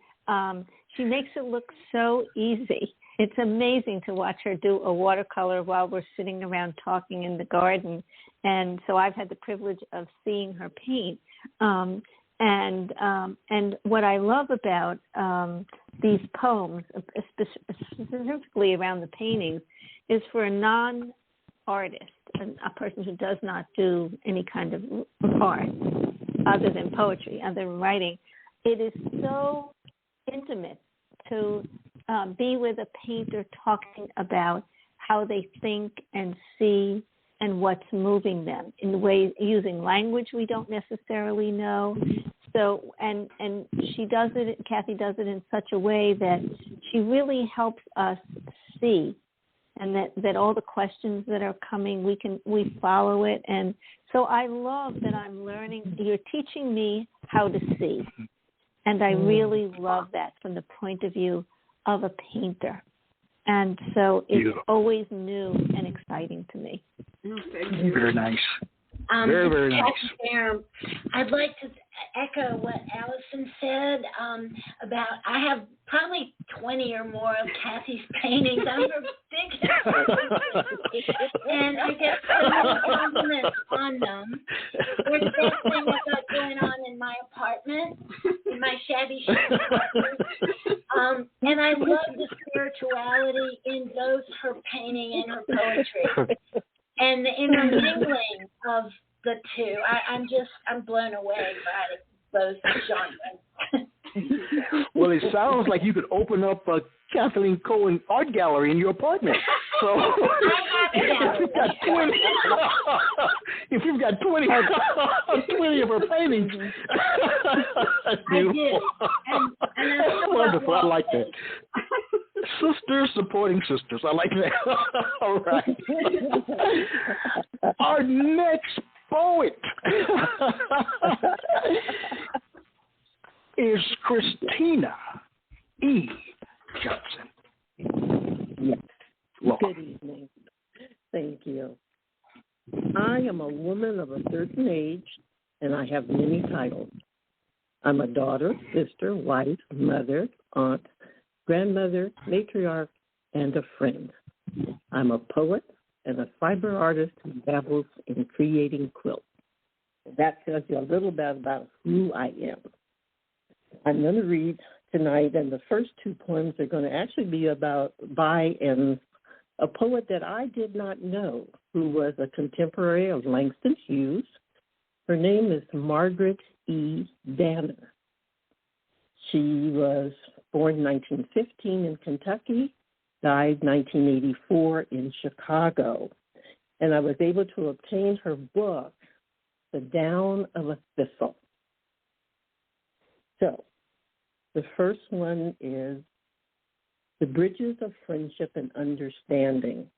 she makes it look so easy. It's amazing to watch her do a watercolor while we're sitting around talking in the garden. And so I've had the privilege of seeing her paint. And what I love about these poems, specifically around the paintings, is for a non-artist, a person who does not do any kind of art other than poetry, other than writing, it is so intimate to be with a painter talking about how they think and see and what's moving them in ways using language we don't necessarily know. So and she does it, Kathy does it in such a way that she really helps us see, and that all the questions that are coming, we follow it. And so I love that I'm learning. You're teaching me how to see, and I really love that from the point of view of a painter. And so it's always new and exciting to me. Very nice. Very, very nice. I'd like to echo what Allison said about, I have probably 20 or more of Kathy's paintings. I'm her biggest and I get so many compliments on them. There's this thing I've got going on in my apartment, in my shabby chic apartment. And I love the spirituality in both her painting and her poetry. And the intermingling of the two, I'm blown away by both genres. Well, it sounds like you could open up a Kathleen Cohen art gallery in your apartment. So if you've got 20 of her paintings, that's beautiful. I did. And wonderful. I like that. Sisters supporting sisters. I like that. All right. Our next poet is Christina E. Johnson. Yes. Welcome. Good evening. Thank you. I am a woman of a certain age, and I have many titles. I'm a daughter, sister, wife, mother, aunt, grandmother, matriarch, and a friend. I'm a poet and a fiber artist who dabbles in creating quilts. That tells you a little bit about who I am. I'm going to read tonight, and the first two poems are going to actually be by a poet that I did not know, who was a contemporary of Langston Hughes. Her name is Margaret E. Danner. She was born in 1915 in Kentucky, died 1984 in Chicago. And I was able to obtain her book, The Down of a Thistle. So, the first one is The Bridges of Friendship and Understanding.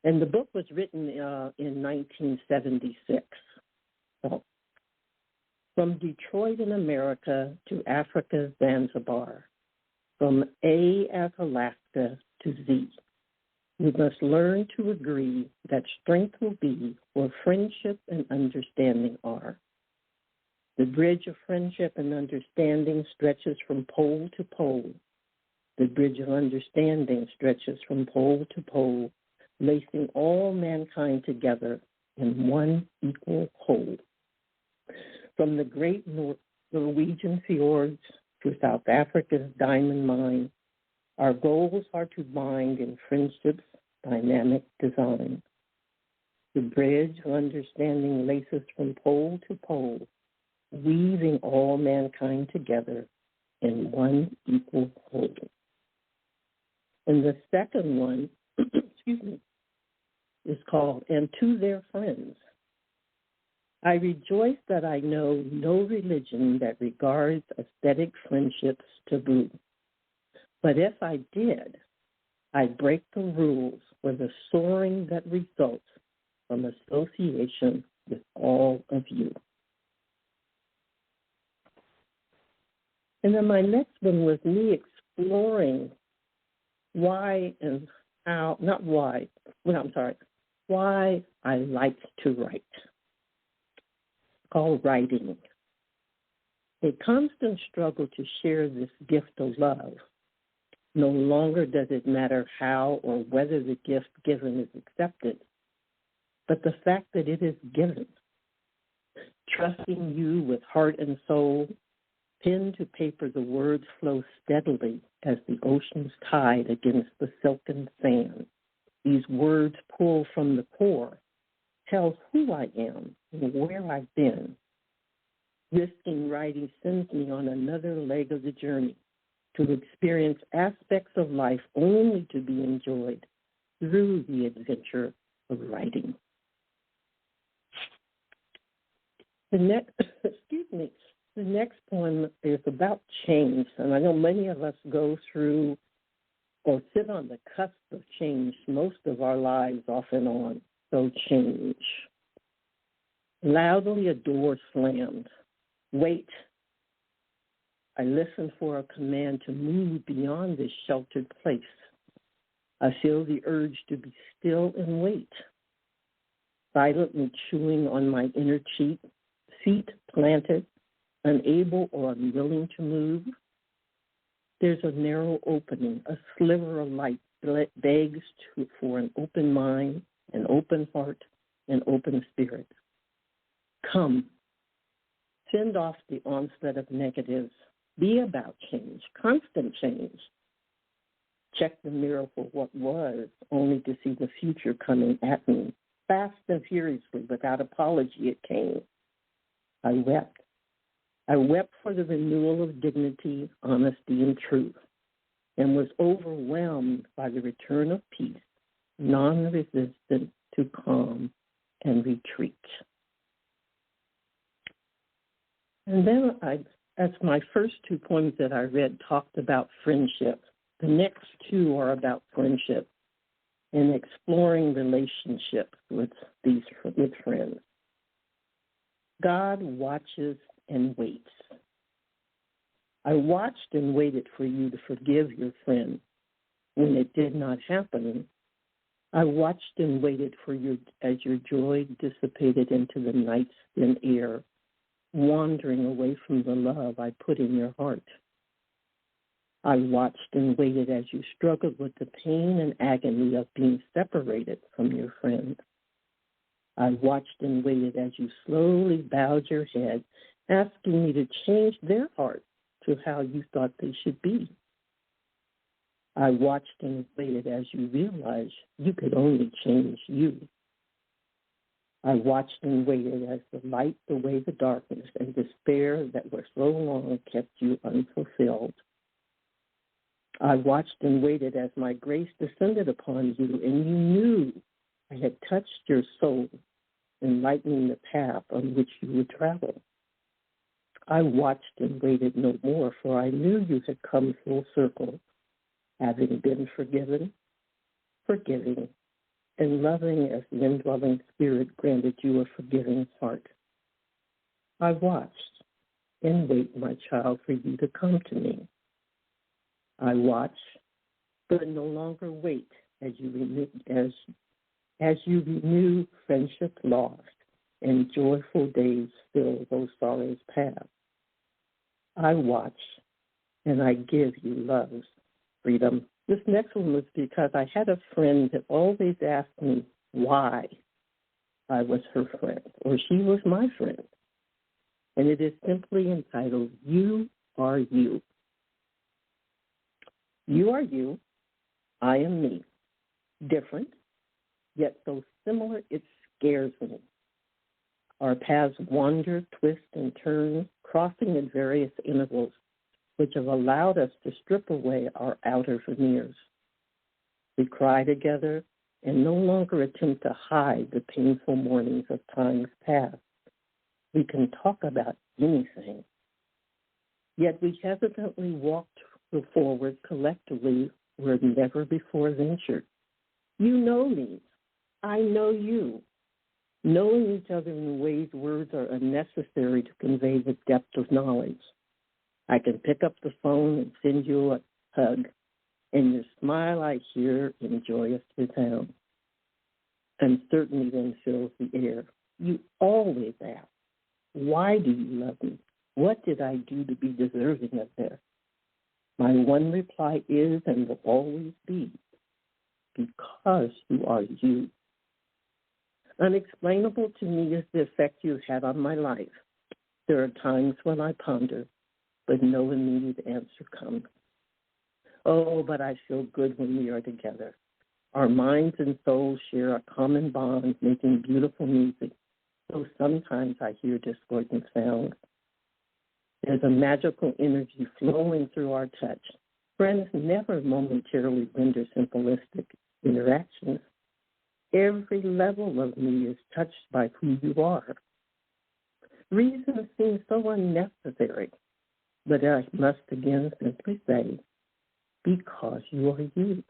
And the book was written in 1976. So, from Detroit in America to Africa's Zanzibar, from A as Alaska to Z, we must learn to agree that strength will be where friendship and understanding are. The bridge of friendship and understanding stretches from pole to pole. The bridge of understanding stretches from pole to pole, lacing all mankind together in one equal whole. From the great Norwegian fjords to South Africa's diamond mine, our goals are to bind in friendship's dynamic design. The bridge of understanding laces from pole to pole, weaving all mankind together in one equal whole. And the second one, is called And to Their Friends. I rejoice that I know no religion that regards aesthetic friendships taboo. But if I did, I'd break the rules for the soaring that results from association with all of you. And then my next one was me exploring why I like to write. Called writing. A constant struggle to share this gift of love. No longer does it matter how or whether the gift given is accepted, but the fact that it is given. Trusting you with heart and soul, pen to paper the words flow steadily as the ocean's tide against the silken sand. These words pull from the core, tells who I am and where I've been. Risking writing sends me on another leg of the journey to experience aspects of life only to be enjoyed through the adventure of writing. The next poem is about change, and I know many of us go through or sit on the cusp of change most of our lives off and on. So change. Loudly a door slammed. Wait. I listen for a command to move beyond this sheltered place. I feel the urge to be still and wait. Silently chewing on my inner cheek, feet planted, unable or unwilling to move. There's a narrow opening, a sliver of light that begs for an open mind, an open heart, an open spirit. Come, send off the onslaught of negatives. Be about change, constant change. Check the mirror for what was, only to see the future coming at me. Fast and furiously, without apology, it came. I wept. I wept for the renewal of dignity, honesty, and truth, and was overwhelmed by the return of peace, non-resistant to calm and retreat. And then as my first two poems that I read talked about friendship, The next two are about friendship and exploring relationship with friends. God watches and waits. I watched and waited for you to forgive your friend. When it did not happen, I watched and waited for you as your joy dissipated into the night's thin air, wandering away from the love I put in your heart. I watched and waited as you struggled with the pain and agony of being separated from your friend. I watched and waited as you slowly bowed your head, asking me to change their heart to how you thought they should be. I watched and waited as you realized you could only change you. I watched and waited as the light away the darkness and despair that were so long kept you unfulfilled. I watched and waited as my grace descended upon you, and you knew I had touched your soul, enlightening the path on which you would travel. I watched and waited no more, for I knew you had come full circle, having been forgiven, forgiving, and loving as the indwelling Spirit granted you a forgiving heart. I watched and wait, my child, for you to come to me. I watch, but no longer wait as you renew friendship lost and joyful days fill those sorrows past. I watch, and I give you love's freedom. This next one was because I had a friend that always asked me why I was her friend, or she was my friend. And it is simply entitled, You Are You. You are you, I am me. Different, yet so similar it scares me. Our paths wander, twist, and turn, crossing at various intervals, which have allowed us to strip away our outer veneers. We cry together and no longer attempt to hide the painful mornings of times past. We can talk about anything. Yet we hesitantly walk forward collectively where never before ventured. You know me. I know you. Knowing each other in ways words are unnecessary to convey the depth of knowledge. I can pick up the phone and send you a hug, and your smile I hear in joyous resound. Uncertainty then fills the air. You always ask, why do you love me? What did I do to be deserving of this? My one reply is and will always be, because you are you. Unexplainable to me is the effect you've had on my life. There are times when I ponder, but no immediate answer comes. Oh, but I feel good when we are together. Our minds and souls share a common bond, making beautiful music, though sometimes I hear discordant sounds. There's a magical energy flowing through our touch. Friends never momentarily render simplistic interactions. Every level of me is touched by who you are. Reason seems so unnecessary, but I must again simply say, because you are you.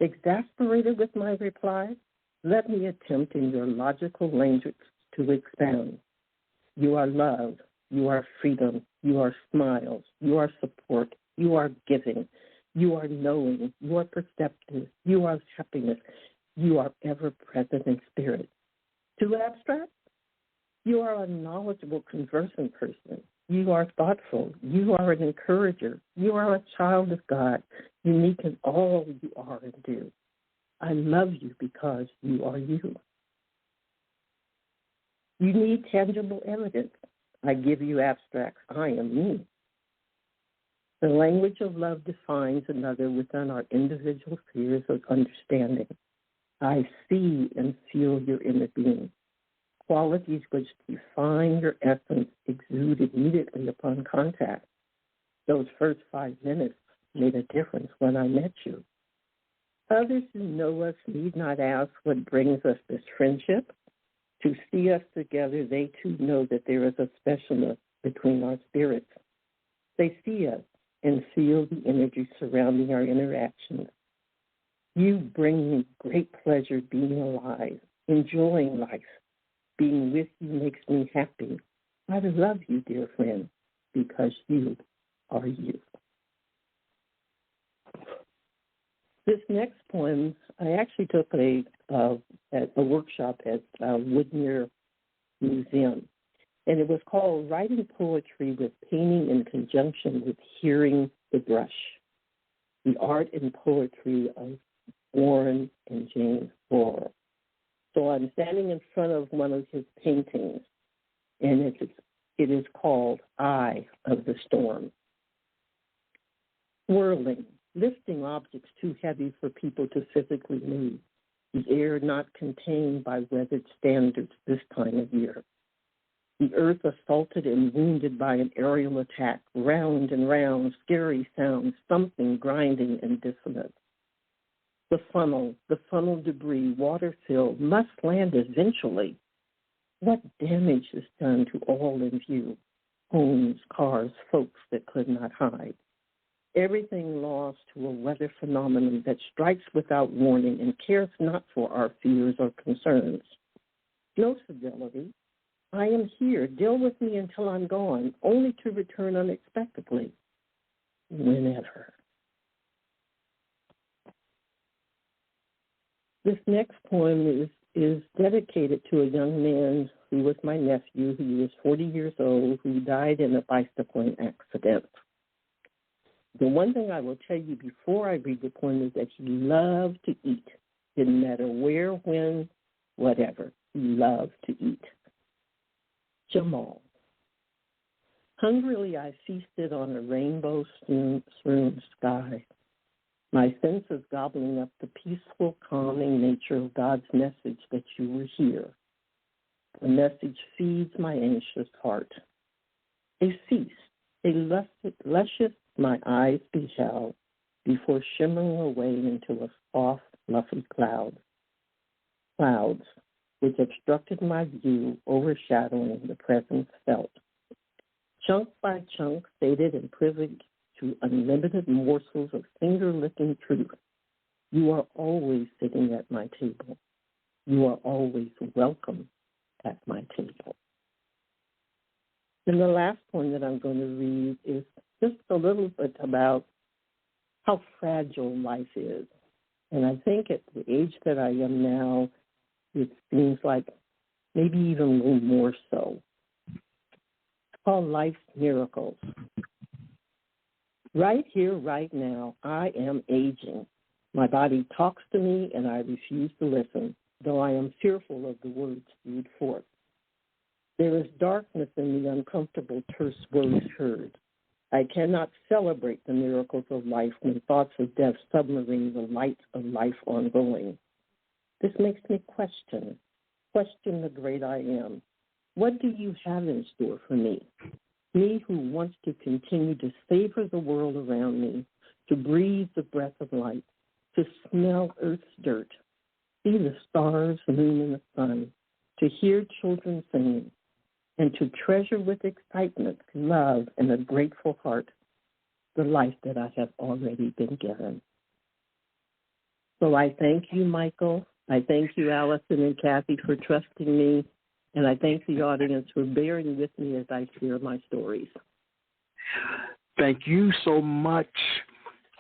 Exasperated with my reply, let me attempt in your logical language to expound. You are love. You are freedom. You are smiles. You are support. You are giving. You are knowing. You are perceptive. You are happiness. You are ever present in spirit. Too abstract? You are a knowledgeable, conversant person. You are thoughtful. You are an encourager. You are a child of God, unique in all you are and do. I love you because you are you. You need tangible evidence. I give you abstracts. I am me. The language of love defines another within our individual spheres of understanding. I see and feel your inner being. Qualities which define your essence exude immediately upon contact. Those first 5 minutes made a difference when I met you. Others who know us need not ask what brings us this friendship. To see us together, they too know that there is a specialness between our spirits. They see us and feel the energy surrounding our interactions. You bring me great pleasure being alive, enjoying life. Being with you makes me happy. I love you, dear friend, because you are you. This next poem, I actually took at a workshop at Woodmere Museum, and it was called Writing Poetry with Painting in Conjunction with Hearing the Brush, the Art and Poetry of Warren and James QLPOR. So I'm standing in front of one of his paintings, and it is called Eye of the Storm. Whirling, lifting objects too heavy for people to physically move, the air not contained by weathered standards this time of year. The earth assaulted and wounded by an aerial attack, round and round, scary sounds, thumping, grinding, and dissonance. The funnel debris, water-filled, must land eventually. What damage is done to all in view? Homes, cars, folks that could not hide. Everything lost to a weather phenomenon that strikes without warning and cares not for our fears or concerns. No civility. I am here. Deal with me until I'm gone, only to return unexpectedly. Whenever. This next poem is dedicated to a young man who was my nephew, who was 40 years old, who died in a bicycling accident. The one thing I will tell you before I read the poem is that he loved to eat. Didn't matter where, when, whatever. He loved to eat. Jamal. Hungrily I feasted on a rainbow-strewn sky, my senses gobbling up the peaceful, calming nature of God's message that you were here. The message feeds my anxious heart. A feast, a luscious my eyes beheld before shimmering away into a soft, fluffy cloud. Clouds which obstructed my view, overshadowing the presence felt. Chunk by chunk, sated and privy to unlimited morsels of finger-licking truth. You are always sitting at my table. You are always welcome at my table. And the last one that I'm going to read is just a little bit about how fragile life is. And I think at the age that I am now, it seems like maybe even a little more so. It's called Life's Miracles. Right here, right now, I am aging. My body talks to me, and I refuse to listen, though I am fearful of the words spewed forth. There is darkness in the uncomfortable, terse words heard. I cannot celebrate the miracles of life when thoughts of death submarine the light of life ongoing. This makes me question the great I am. What do you have in store for me? Me who wants to continue to savor the world around me, to breathe the breath of life, to smell earth's dirt, see the stars, moon, and the sun, to hear children singing, and to treasure with excitement, love, and a grateful heart the life that I have already been given. So I thank you, Michael. I thank you, Allison and Kathy, for trusting me. And I thank the audience for bearing with me as I share my stories. Thank you so much.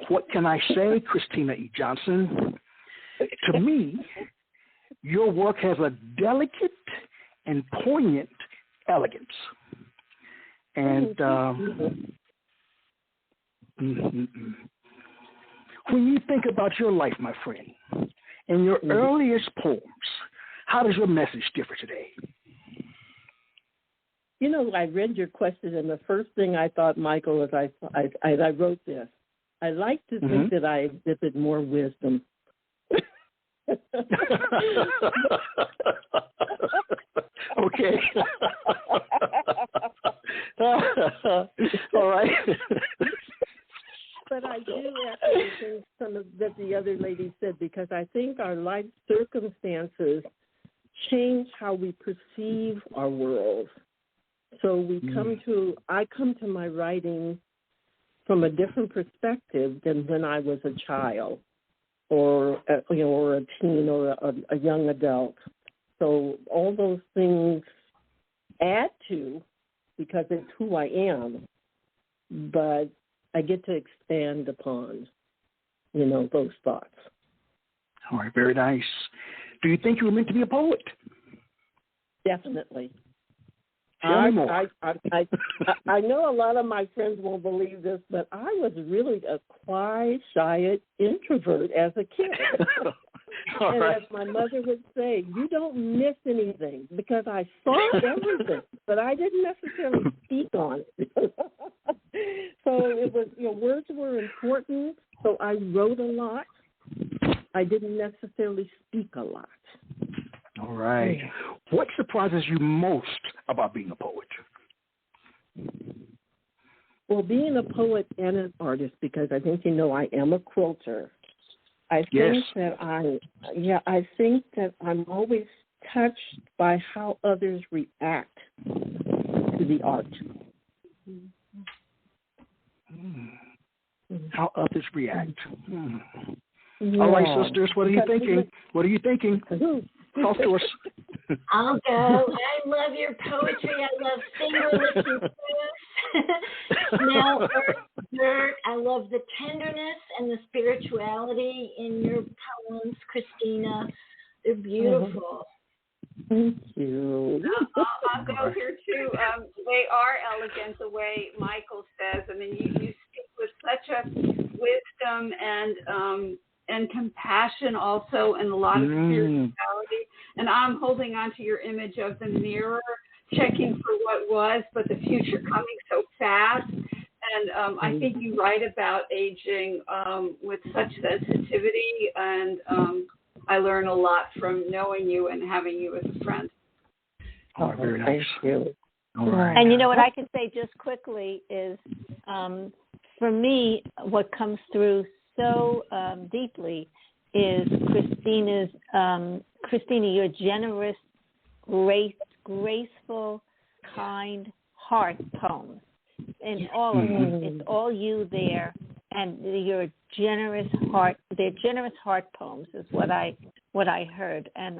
What can I say, Christina E. Johnson? To me, your work has a delicate and poignant elegance. And when you think about your life, my friend, and your earliest poems, how does your message differ today? You know, I read your question, and the first thing I thought, Michael, as I wrote this, I like to think that I exhibit more wisdom. Okay. All right. But I do echo some of that the other lady said, because I think our life circumstances change how we perceive our world. So I come to my writing from a different perspective than when I was a child or a teen or a young adult. So all those things add to, because it's who I am, but I get to expand upon, those thoughts. All right, very nice. Do you think you were meant to be a poet? Definitely. Tell me more. I know a lot of my friends won't believe this, but I was really a quiet, shy introvert as a kid. And right. as my mother would say, you don't miss anything, because I saw everything, but I didn't necessarily speak on it. So it was, words were important, so I wrote a lot. I didn't necessarily speak a lot. All right. What surprises you most about being a poet? Well, being a poet and an artist, because I think I am a quilter. I think that I'm always touched by how others react to the art. How others react. Yeah. All right, sisters, what are you thinking? What are you thinking? Talk to us. I'll go. I love your poetry. I love fingerless and smell, earth, dirt. I love the tenderness and the spirituality in your poems, Christina. They're beautiful. Thank you. I'll go here too. They are elegant, the way Michael says. I mean, you speak with such a wisdom and compassion also, and a lot of spirituality. And I'm holding on to your image of the mirror, checking for what was, but the future coming so fast. And I think you write about aging with such sensitivity, and I learn a lot from knowing you and having you as a friend. Oh, very nice. Thank you. All right. And what I can say just quickly is, for me, what comes through so deeply is Christina, your generous, graceful, kind heart poems. In all of them, it's all you there, and your generous heart. They're generous heart poems, is what I heard, and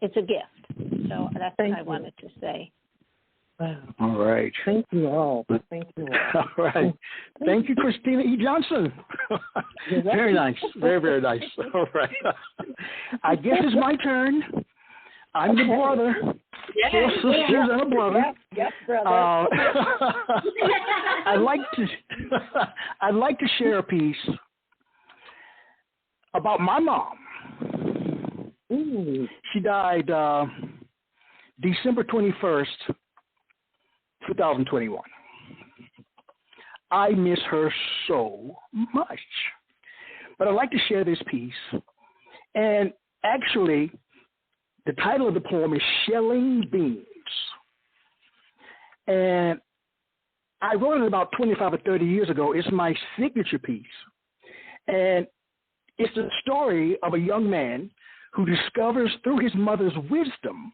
it's a gift. So that's what I wanted to say. Wow. All right. Thank you all. Thank you all. All right. Thank you, Christina E. Johnson. Very nice. Very, very nice. All right. I guess it's my turn. I'm the brother. Four sisters and a brother. Yes, brother. I'd like to share a piece about my mom. She died December 21st, 2021. I miss her so much. But I'd like to share this piece. And actually, the title of the poem is Shelling Beans. And I wrote it about 25 or 30 years ago. It's my signature piece. And it's the story of a young man who discovers through his mother's wisdom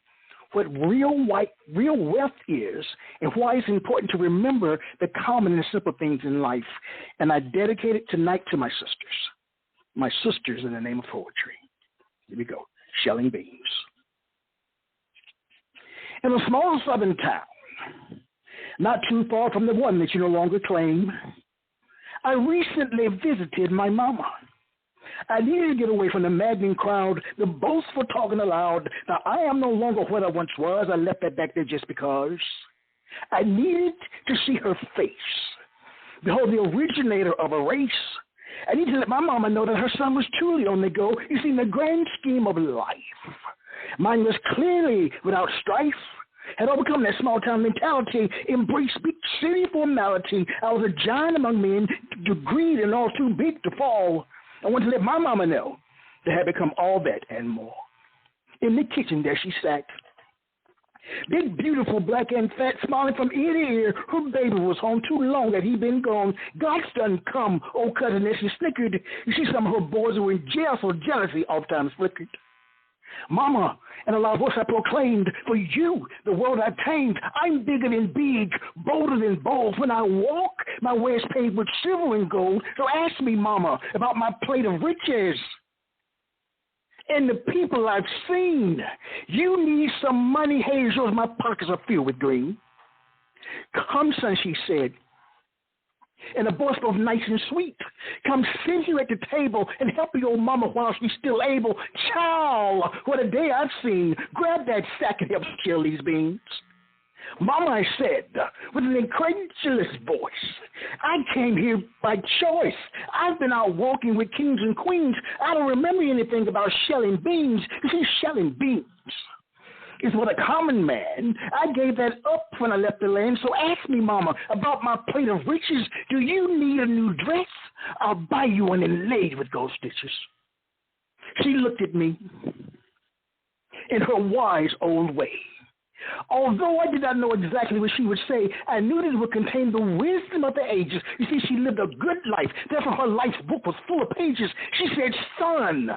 what real wealth is and why it's important to remember the common and simple things in life. And I dedicate it tonight to my sisters in the name of poetry. Here we go. Shelling Beans. In a small southern town, not too far from the one that you no longer claim, I recently visited my mama. I needed to get away from the maddening crowd, the boastful talking aloud. Now, I am no longer what I once was. I left that back there just because. I needed to see her face. Behold, the originator of a race. I needed to let my mama know that her son was truly on the go. You see, in the grand scheme of life, mine was clearly without strife. Had overcome that small-town mentality, embraced big city formality. I was a giant among men, to greed and all too big to fall. I wanted to let my mama know that I had become all that and more. In the kitchen there she sat, big, beautiful, black and fat, smiling from ear to ear. Her baby was home too long that he'd been gone. God's done come, old cousin, as she snickered. You see, some of her boys were in jail, so jealousy oftentimes flickered. Mama, in a loud voice I proclaimed, for you, the world I've tamed. I'm bigger than big, bolder than bold. When I walk, my way is paved with silver and gold. So ask me, Mama, about my plate of riches and the people I've seen. You need some money, Hazels. My pockets are filled with green. Come, son, she said, in a voice both nice and sweet. Come sit here at the table and help your mama while she's still able. Child, what a day I've seen. Grab that sack and help shell these beans. Mama, I said, with an incredulous voice, I came here by choice. I've been out walking with kings and queens. I don't remember anything about shelling beans. You see, shelling beans is what a common man. I gave that up when I left the land. So ask me, Mama, about my plate of riches. Do you need a new dress? I'll buy you one inlaid with gold stitches. She looked at me in her wise old way. Although I did not know exactly what she would say, I knew that it would contain the wisdom of the ages. You see, she lived a good life. Therefore, her life's book was full of pages. She said, son,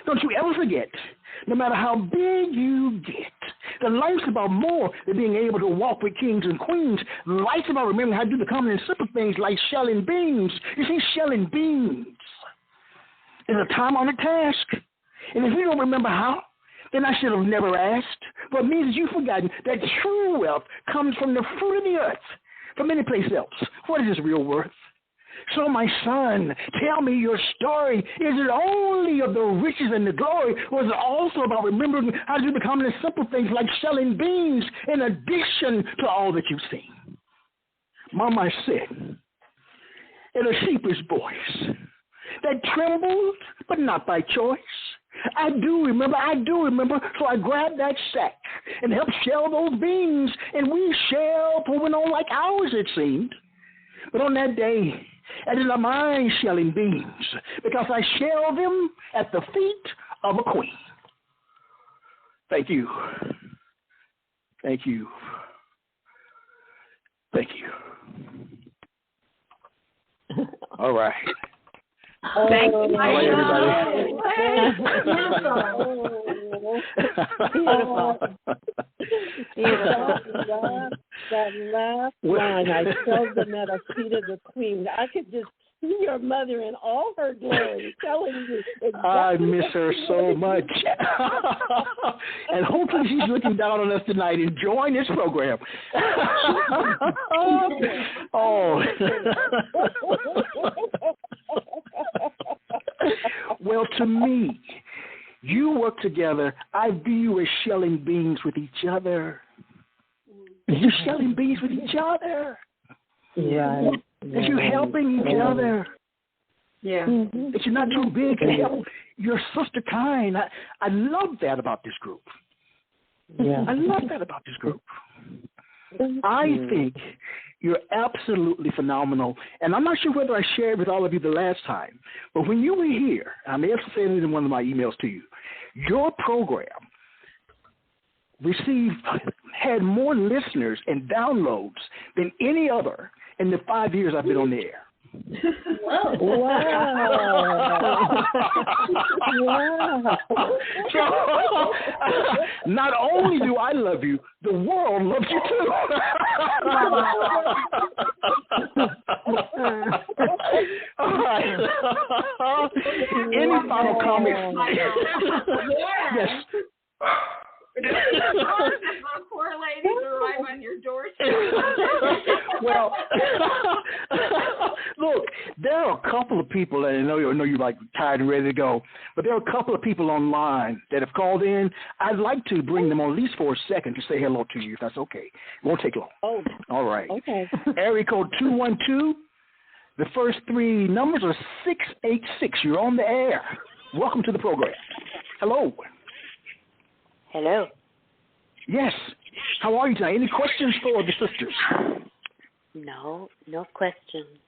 don't you ever forget, no matter how big you get, the life's about more than being able to walk with kings and queens. Life's about remembering how to do the common and simple things like shelling beans. You see, shelling beans is a time-honored task. And if you don't remember how, then I should have never asked. But it means you've forgotten that true wealth comes from the fruit of the earth, from any place else. What is its real worth? So, my son, tell me your story. Is it only of the riches and the glory, or is it also about remembering how to do the common and simple things like selling beans in addition to all that you've seen? Mama said, in a sheepish voice that trembled, but not by choice, I do remember, so I grabbed that sack and helped shell those beans, and we shelled for went on like hours, it seemed. But on that day, I did not mind shelling beans, because I shelled them at the feet of a queen. Thank you. Thank you. Thank you. All right. Thank you, All right, everybody. That last line, I showed them at the feet of the queen. I could just see your mother in all her glory telling you exactly. I miss her so much. And hopefully she's looking down on us tonight, enjoying this program. Oh. Well, to me, you work together. I view you as shelling beans with each other. You're shelling beans with each other. Yeah. That you're helping each other. Yeah. That you're not too big to help your sister kind. I love that about this group. Yeah. I love that about this group. I think you're absolutely phenomenal. And I'm not sure whether I shared with all of you the last time, but when you were here, I may have said it in one of my emails to you, your program had more listeners and downloads than any other in the 5 years I've been on the air. Wow. Wow. So, not only do I love you, the world loves you too. All right. Any final comments? Yes. Poor ladies arrive on your doorstep. Well, look, there are a couple of people, and I know you're like tired and ready to go, but there are a couple of people online that have called in. I'd like to bring them on at least for a second to say hello to you, if that's okay. It won't take long. Oh, all right. Okay. Area code 212. The first three numbers are 686. You're on the air. Welcome to the program. Hello. Hello. Yes. How are you tonight? Any questions for the sisters? No questions.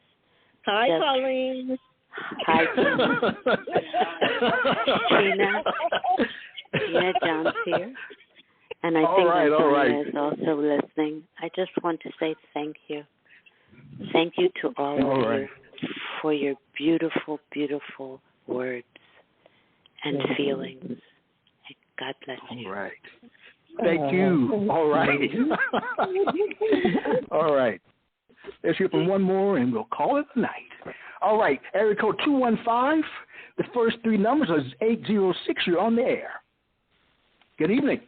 Hi, Colleen. Hi, Tina John's here. And I think Antonia is also listening. I just want to say thank you. Thank you to all of you for your beautiful, beautiful words and feelings. God bless you. All right. Thank you. All right. All right. Let's hear from one more, and we'll call it a night. All right. Area code 215. The first three numbers is 806. You're on the air. Good evening.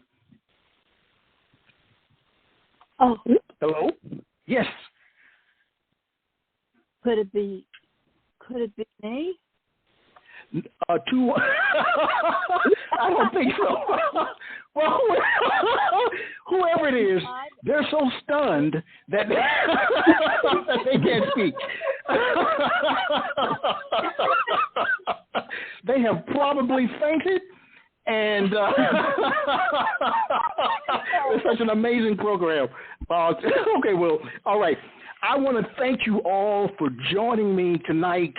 Oh. Hello? Yes. Could it be me? I don't think so. Well, whoever it is, they're so stunned that that they can't speak. They have probably fainted, and it's such an amazing program. Okay, well, all right. I want to thank you all for joining me tonight.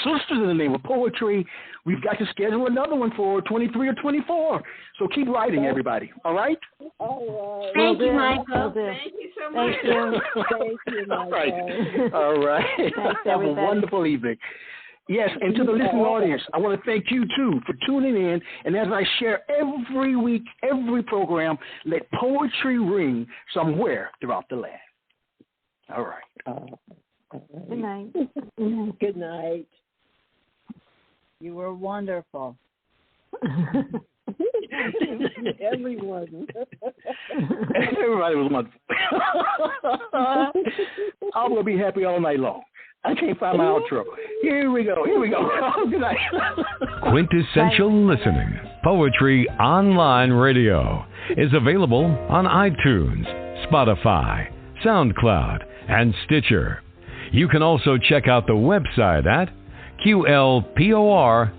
Sisters in the Name of Poetry. We've got to schedule another one for 23 or 24. So keep writing, everybody. All right? All right. Thank you, Michael. Thank you so much. Thank you, Michael. All right. Thanks, Have a wonderful evening. Yes, and to the listening audience, I want to thank you, too, for tuning in. And as I share every week, every program, let poetry ring somewhere throughout the land. All right. Good night. Good night. You were wonderful. Everyone. Everybody was wonderful. I'm going to be happy all night long. I can't find my outro. Here we go. Good night. Quintessential Listening, Poetry Online Radio, is available on iTunes, Spotify, SoundCloud, and Stitcher. You can also check out the website at QLPOR.com.